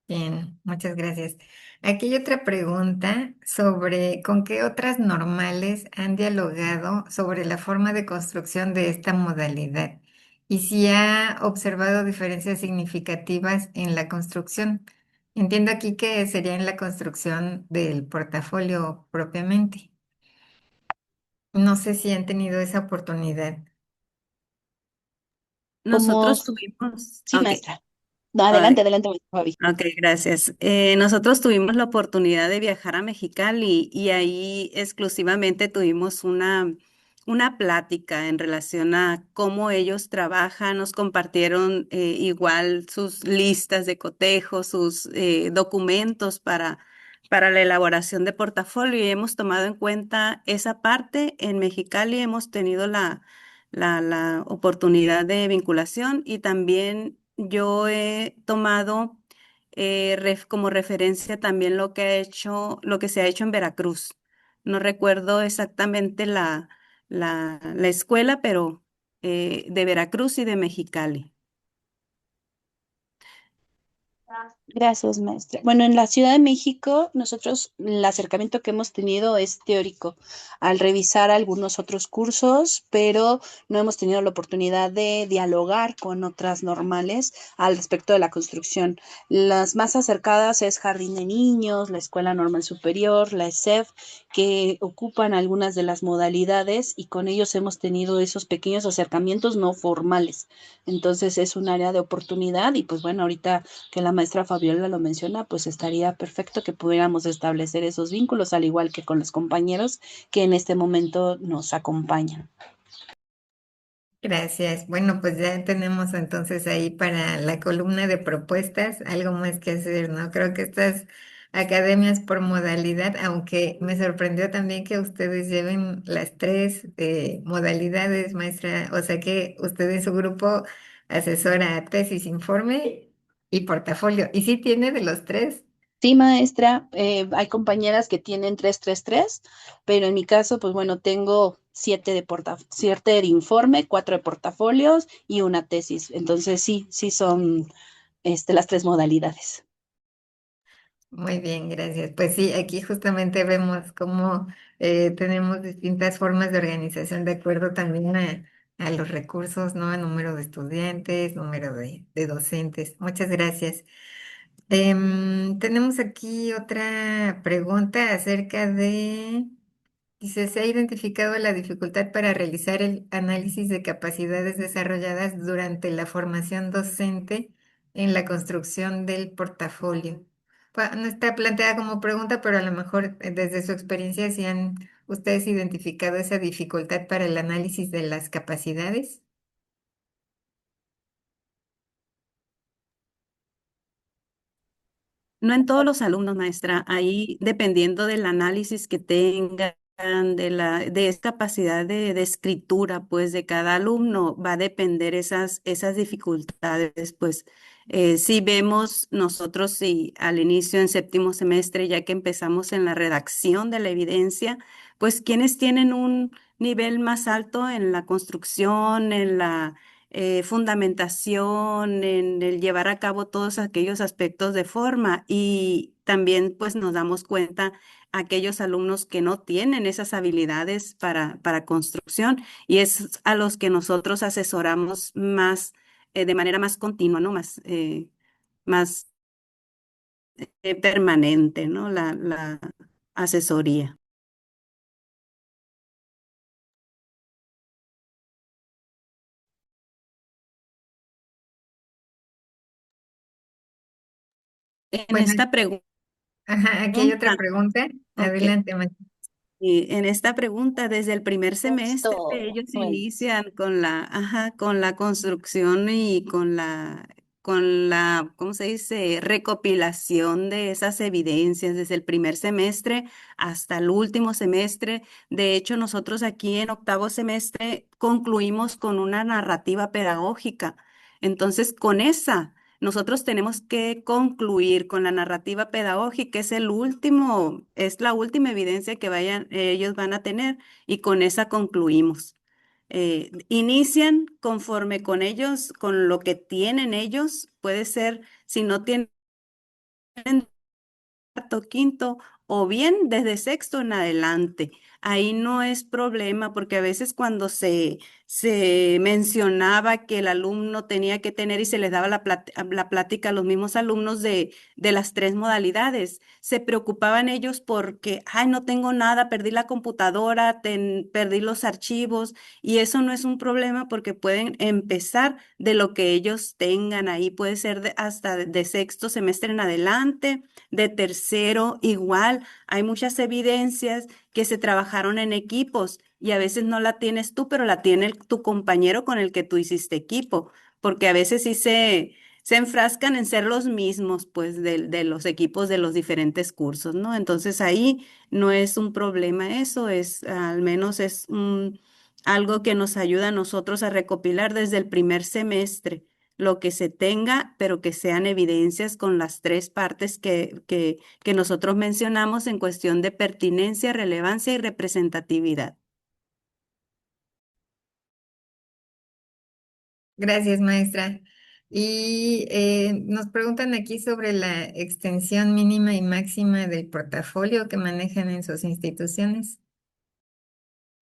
Bien, muchas gracias. Aquí hay otra pregunta sobre con qué otras normales han dialogado sobre la forma de construcción de esta modalidad y si ha observado diferencias significativas en la construcción. Entiendo aquí que sería en la construcción del portafolio propiamente. No sé si han tenido esa oportunidad. Como, Nosotros tuvimos, sí, ok. maestra. No, adelante, adelante, maestra Fabi. Ok, gracias. Nosotros tuvimos la oportunidad de viajar a Mexicali y ahí exclusivamente tuvimos una plática en relación a cómo ellos trabajan. Nos compartieron igual sus listas de cotejo, sus documentos para la elaboración de portafolio, y hemos tomado en cuenta esa parte. En Mexicali hemos tenido la oportunidad de vinculación, y también yo he tomado como referencia también lo que se ha hecho en Veracruz. No recuerdo exactamente la escuela, pero de Veracruz y de Mexicali. Gracias, maestra. Bueno, en la Ciudad de México, nosotros el acercamiento que hemos tenido es teórico, al revisar algunos otros cursos, pero no hemos tenido la oportunidad de dialogar con otras normales al respecto de la construcción. Las más acercadas es Jardín de Niños, la Escuela Normal Superior, la ESEF, que ocupan algunas de las modalidades y con ellos hemos tenido esos pequeños acercamientos no formales. Entonces es un área de oportunidad y pues bueno, ahorita que la maestra Fabiola lo menciona, pues estaría perfecto que pudiéramos establecer esos vínculos, al igual que con los compañeros que en este momento nos acompañan. Gracias. Bueno, pues ya tenemos entonces ahí para la columna de propuestas algo más que hacer, ¿no? Creo que estas academias por modalidad, aunque me sorprendió también que ustedes lleven las tres modalidades, maestra, o sea que usted en su grupo asesora tesis, informe y portafolio. ¿Y sí tiene de los tres? Sí, maestra, hay compañeras que tienen 333, pero en mi caso, pues bueno, tengo 7 de informe, 4 de portafolios y una tesis. Entonces sí, sí son las 3 modalidades. Muy bien, gracias. Pues sí, aquí justamente vemos cómo tenemos distintas formas de organización de acuerdo también a los recursos, ¿no? A número de estudiantes, número de docentes. Muchas gracias. Tenemos aquí otra pregunta acerca de Dice, se ha identificado la dificultad para realizar el análisis de capacidades desarrolladas durante la formación docente en la construcción del portafolio. No está planteada como pregunta, pero a lo mejor desde su experiencia, si han ustedes identificado esa dificultad para el análisis de las capacidades. No en todos los alumnos, maestra, ahí dependiendo del análisis que tengan, de esa capacidad de escritura, pues de cada alumno va a depender esas dificultades, pues si vemos nosotros si al inicio en séptimo semestre, ya que empezamos en la redacción de la evidencia, pues quienes tienen un nivel más alto en la construcción, en la fundamentación, en el llevar a cabo todos aquellos aspectos de forma y también pues nos damos cuenta aquellos alumnos que no tienen esas habilidades para construcción y es a los que nosotros asesoramos más de manera más continua, ¿no? Más permanente, ¿no? La asesoría. En Bueno, esta pregunta, ajá, aquí hay otra pregunta. ok. Adelante, maestra. Y en esta pregunta, desde el primer semestre, Justo, ellos bueno. inician con la construcción y ¿cómo se dice? Recopilación de esas evidencias desde el primer semestre hasta el último semestre. De hecho, nosotros aquí en octavo semestre concluimos con una narrativa pedagógica. Entonces, con esa nosotros tenemos que concluir con la narrativa pedagógica, es la última evidencia que ellos van a tener y con esa concluimos. Inician conforme con ellos, con lo que tienen ellos, puede ser, si no tienen cuarto, quinto o bien desde sexto en adelante. Ahí no es problema porque a veces cuando se mencionaba que el alumno tenía que tener y se les daba la plática a los mismos alumnos de las tres modalidades, se preocupaban ellos porque, ay, no tengo nada, perdí la computadora, perdí los archivos y eso no es un problema porque pueden empezar de lo que ellos tengan ahí, puede ser hasta de sexto semestre en adelante de tercero, igual, hay muchas evidencias que se trabajaron en equipos y a veces no la tienes tú, pero la tiene tu compañero con el que tú hiciste equipo, porque a veces sí se enfrascan en ser los mismos, pues, de los equipos de los diferentes cursos, ¿no? Entonces ahí no es un problema eso, al menos algo que nos ayuda a nosotros a recopilar desde el primer semestre lo que se tenga, pero que sean evidencias con las tres partes que nosotros mencionamos en cuestión de pertinencia, relevancia y representatividad. Gracias, maestra. Y nos preguntan aquí sobre la extensión mínima y máxima del portafolio que manejan en sus instituciones.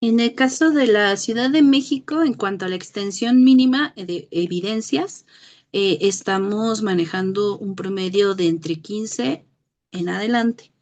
En el caso de la Ciudad de México, en cuanto a la extensión mínima de evidencias, estamos manejando un promedio de entre 15 en adelante.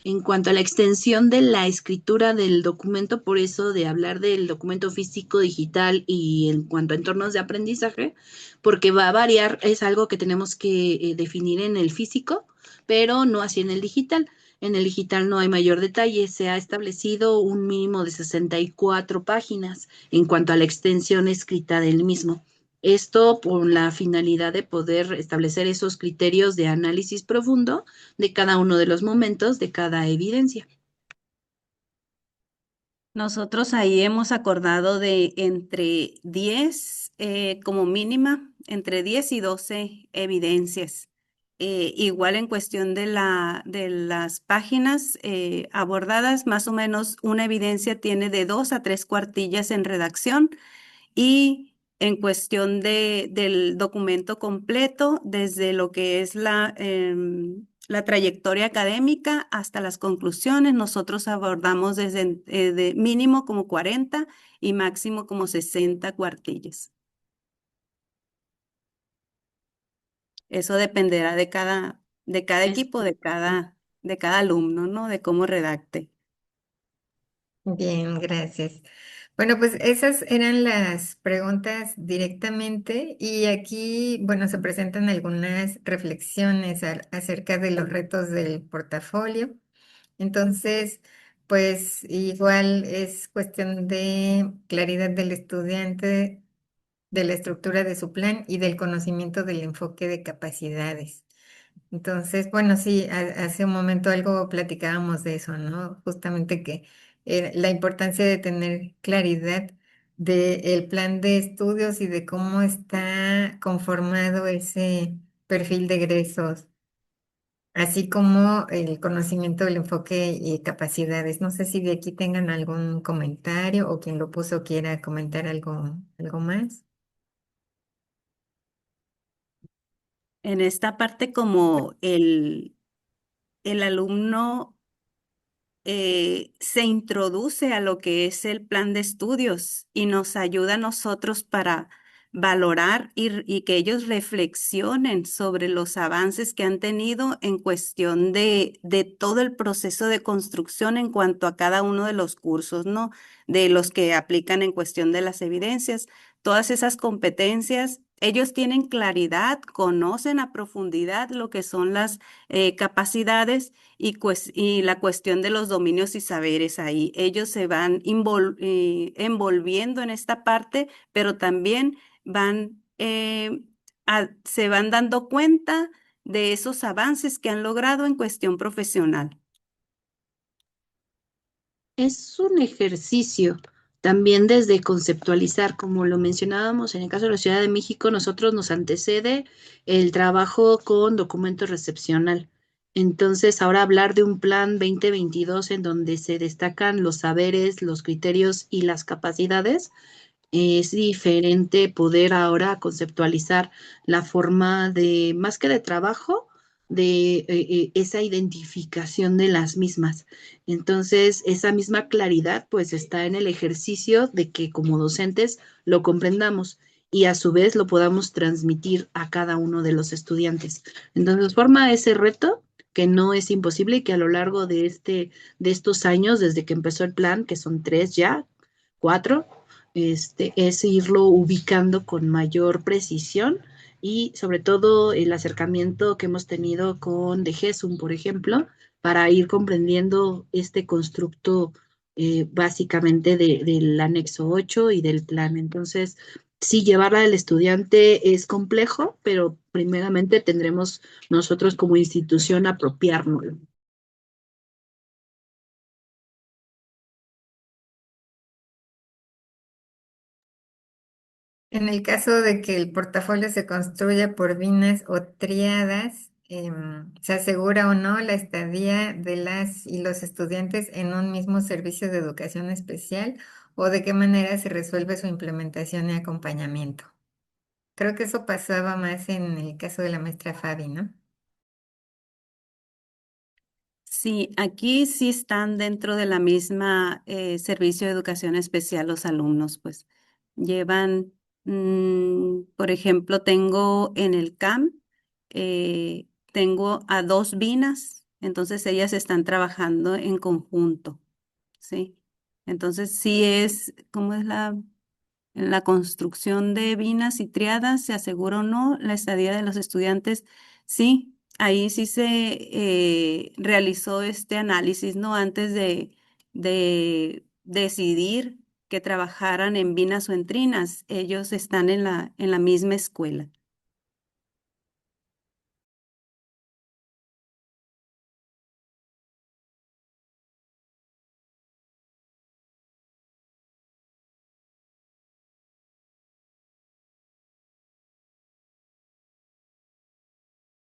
En cuanto a la extensión de la escritura del documento, por eso de hablar del documento físico, digital y en cuanto a entornos de aprendizaje, porque va a variar, es algo que tenemos que definir en el físico, pero no así en el digital. En el digital no hay mayor detalle, se ha establecido un mínimo de 64 páginas en cuanto a la extensión escrita del mismo. Esto con la finalidad de poder establecer esos criterios de análisis profundo de cada uno de los momentos de cada evidencia. Nosotros ahí hemos acordado de entre 10 como mínima, entre 10 y 12 evidencias. Igual en cuestión de las páginas abordadas, más o menos una evidencia tiene de 2 a 3 cuartillas en redacción y en cuestión del documento completo, desde lo que es la trayectoria académica hasta las conclusiones, nosotros abordamos desde de mínimo como 40 y máximo como 60 cuartillas. Eso dependerá de cada Es equipo, de cada alumno, ¿no? De cómo redacte. Bien, gracias. Bueno, pues esas eran las preguntas directamente y aquí, bueno, se presentan algunas reflexiones acerca de los retos del portafolio. Entonces, pues igual es cuestión de claridad del estudiante, de la estructura de su plan y del conocimiento del enfoque de capacidades. Entonces, bueno, sí, hace un momento algo platicábamos de eso, ¿no? Justamente que la importancia de tener claridad del plan de estudios y de cómo está conformado ese perfil de egresos, así como el conocimiento del enfoque y capacidades. No sé si de aquí tengan algún comentario o quien lo puso quiera comentar algo más. En esta parte, como el alumno se introduce a lo que es el plan de estudios y nos ayuda a nosotros para valorar y que ellos reflexionen sobre los avances que han tenido en cuestión de todo el proceso de construcción en cuanto a cada uno de los cursos, ¿no? De los que aplican en cuestión de las evidencias. Todas esas competencias, ellos tienen claridad, conocen a profundidad lo que son las capacidades y la cuestión de los dominios y saberes ahí. Ellos se van envolviendo en esta parte, pero también van, se van dando cuenta de esos avances que han logrado en cuestión profesional. Es un ejercicio también desde conceptualizar, como lo mencionábamos en el caso de la Ciudad de México, nosotros nos antecede el trabajo con documento recepcional. Entonces, ahora hablar de un plan 2022 en donde se destacan los saberes, los criterios y las capacidades, es diferente poder ahora conceptualizar la forma de, más que de trabajo, de esa identificación de las mismas. Entonces, esa misma claridad pues está en el ejercicio de que como docentes lo comprendamos y a su vez lo podamos transmitir a cada uno de los estudiantes. Entonces, forma ese reto que no es imposible y que a lo largo de estos años, desde que empezó el plan, que son 3 ya, 4, es irlo ubicando con mayor precisión y sobre todo el acercamiento que hemos tenido con De Gesum, por ejemplo, para ir comprendiendo este constructo básicamente del anexo 8 y del plan. Entonces, sí, llevarla al estudiante es complejo, pero primeramente tendremos nosotros como institución apropiarnos. En el caso de que el portafolio se construya por binas o triadas, ¿se asegura o no la estadía de las y los estudiantes en un mismo servicio de educación especial? ¿O de qué manera se resuelve su implementación y acompañamiento? Creo que eso pasaba más en el caso de la maestra Fabi, ¿no? Sí, aquí sí están dentro de la misma servicio de educación especial los alumnos, pues llevan, por ejemplo, tengo en el CAM, tengo a 2 binas, entonces ellas están trabajando en conjunto, ¿sí? Entonces sí es, ¿cómo es en la construcción de binas y triadas, se asegura o no la estadía de los estudiantes? Sí, ahí sí se realizó este análisis, ¿no? Antes de decidir que trabajaran en binas o en trinas, ellos están en la misma escuela.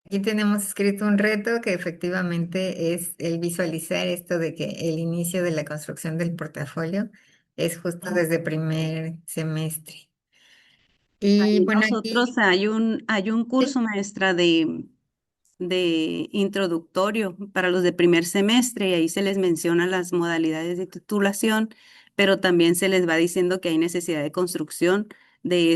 Aquí tenemos escrito un reto que efectivamente es el visualizar esto de que el inicio de la construcción del portafolio es justo desde primer semestre. Y Ahí bueno, nosotros aquí, hay un sí, curso, maestra, de introductorio para los de primer semestre y ahí se les menciona las modalidades de titulación, pero también se les va diciendo que hay necesidad de construcción de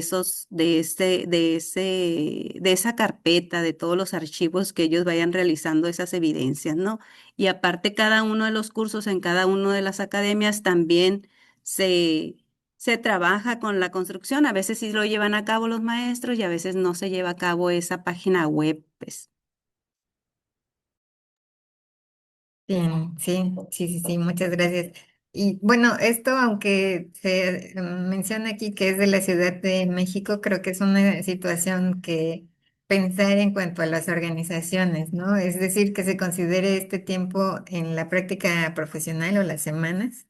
esa carpeta, de todos los archivos que ellos vayan realizando esas evidencias, ¿no? Y aparte, cada uno de los cursos en cada una de las academias también se, se trabaja con la construcción. A veces sí lo llevan a cabo los maestros y a veces no se lleva a cabo esa página web, pues. Bien, sí, sí, sí, sí, muchas gracias. Y bueno, esto, aunque se menciona aquí que es de la Ciudad de México, creo que es una situación que pensar en cuanto a las organizaciones, ¿no? Es decir, que se considere este tiempo en la práctica profesional o las semanas,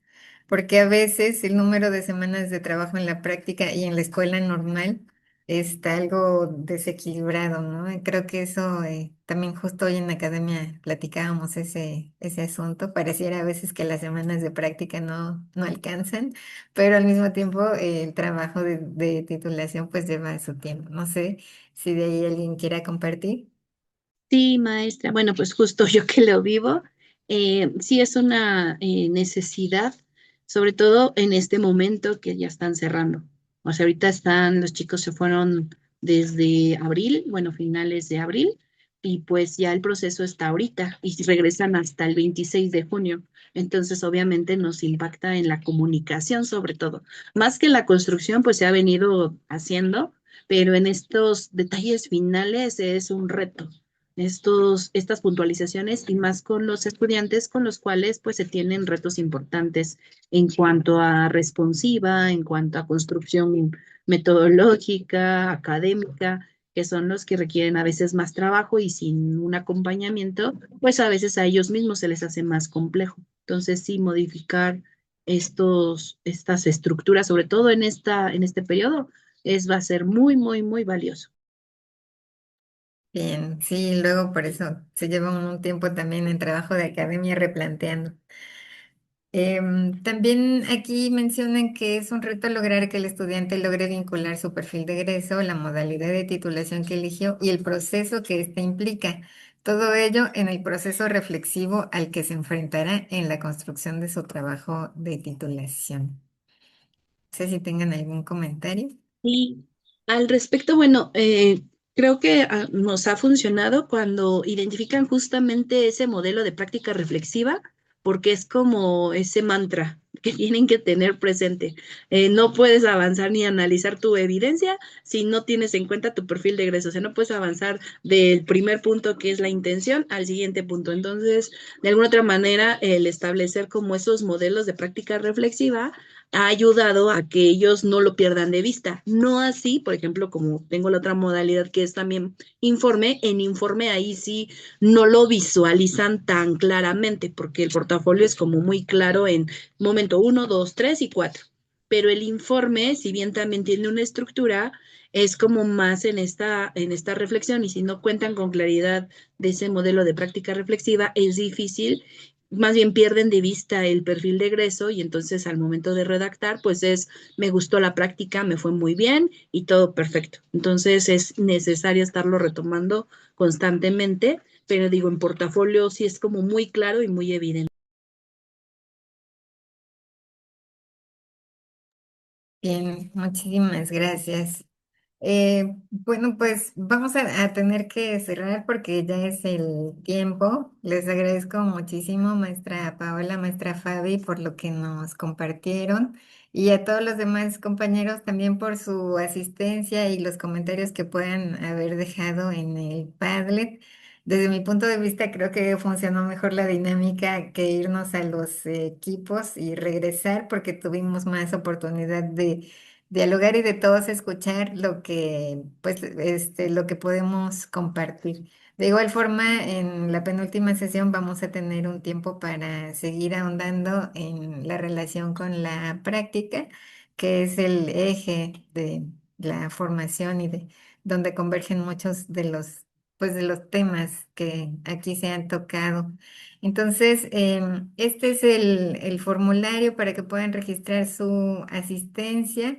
porque a veces el número de semanas de trabajo en la práctica y en la escuela normal está algo desequilibrado, ¿no? Y creo que eso también justo hoy en la academia platicábamos ese asunto. Pareciera a veces que las semanas de práctica no alcanzan, pero al mismo tiempo el trabajo de titulación pues lleva su tiempo. No sé si de ahí alguien quiera compartir. Sí, maestra. Bueno, pues justo yo que lo vivo, sí es una necesidad, sobre todo en este momento que ya están cerrando. O sea, ahorita los chicos se fueron desde abril, bueno, finales de abril, y pues ya el proceso está ahorita y regresan hasta el 26 de junio. Entonces, obviamente nos impacta en la comunicación, sobre todo. Más que la construcción, pues se ha venido haciendo, pero en estos detalles finales es un reto estas puntualizaciones y más con los estudiantes con los cuales pues se tienen retos importantes en cuanto a responsiva, en cuanto a construcción metodológica, académica, que son los que requieren a veces más trabajo y sin un acompañamiento, pues a veces a ellos mismos se les hace más complejo. Entonces, sí, modificar estas estructuras, sobre todo en este periodo, va a ser muy, muy, muy valioso. Bien, sí, luego por eso se lleva un tiempo también en trabajo de academia replanteando. También aquí mencionan que es un reto lograr que el estudiante logre vincular su perfil de egreso, la modalidad de titulación que eligió y el proceso que éste implica. Todo ello en el proceso reflexivo al que se enfrentará en la construcción de su trabajo de titulación. No sé si tengan algún comentario. Y al respecto, bueno, creo que nos ha funcionado cuando identifican justamente ese modelo de práctica reflexiva, porque es como ese mantra que tienen que tener presente. No puedes avanzar ni analizar tu evidencia si no tienes en cuenta tu perfil de egreso. O sea, no puedes avanzar del primer punto que es la intención al siguiente punto. Entonces, de alguna otra manera, el establecer como esos modelos de práctica reflexiva ha ayudado a que ellos no lo pierdan de vista. No así, por ejemplo, como tengo la otra modalidad que es también informe, en informe ahí sí no lo visualizan tan claramente, porque el portafolio es como muy claro en momento uno, dos, tres y cuatro. Pero el informe, si bien también tiene una estructura, es como más en esta reflexión y si no cuentan con claridad de ese modelo de práctica reflexiva, es difícil más bien pierden de vista el perfil de egreso y entonces al momento de redactar, pues me gustó la práctica, me fue muy bien y todo perfecto. Entonces es necesario estarlo retomando constantemente, pero digo, en portafolio sí es como muy claro y muy evidente. Bien, muchísimas gracias. Bueno, pues vamos a tener que cerrar porque ya es el tiempo. Les agradezco muchísimo, maestra Paola, maestra Fabi, por lo que nos compartieron y a todos los demás compañeros también por su asistencia y los comentarios que puedan haber dejado en el Padlet. Desde mi punto de vista, creo que funcionó mejor la dinámica que irnos a los equipos y regresar porque tuvimos más oportunidad de dialogar y de todos escuchar lo que, pues, lo que podemos compartir. De igual forma, en la penúltima sesión vamos a tener un tiempo para seguir ahondando en la relación con la práctica, que es el eje de la formación y de donde convergen muchos de pues, de los temas que aquí se han tocado. Entonces, este es el formulario para que puedan registrar su asistencia.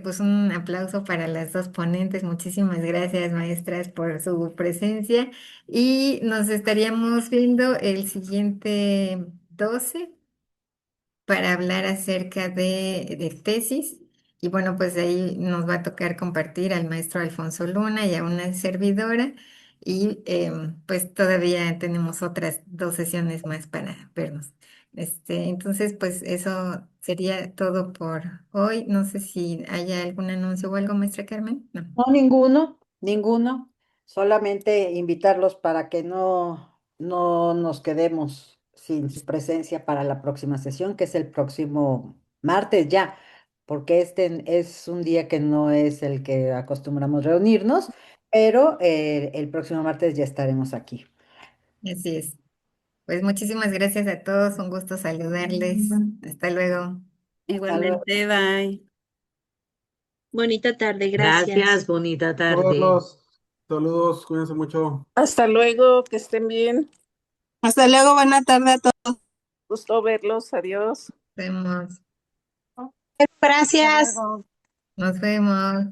Pues un aplauso para las dos ponentes. Muchísimas gracias, maestras, por su presencia. Y nos estaríamos viendo el siguiente 12 para hablar acerca de tesis Y bueno, pues de ahí nos va a tocar compartir al maestro Alfonso Luna y a una servidora. Y pues todavía tenemos otras 2 sesiones más para vernos. Entonces, pues eso sería todo por hoy. No sé si haya algún anuncio o algo, maestra Carmen. No. No, ninguno, ninguno. Solamente invitarlos para que no nos quedemos sin su presencia para la próxima sesión, que es el próximo martes ya, porque este es un día que no es el que acostumbramos reunirnos, pero el próximo martes ya estaremos aquí. Así es. Pues muchísimas gracias a todos. Un gusto saludarles. Hasta luego. Hasta luego. Igualmente, bye. Bonita tarde, Gracias, gracias. bonita Todos tarde. los saludos, cuídense mucho. Hasta luego, que estén bien. Hasta luego, buena tarde a todos. Gusto verlos. Adiós. Nos vemos. Gracias. Nos vemos.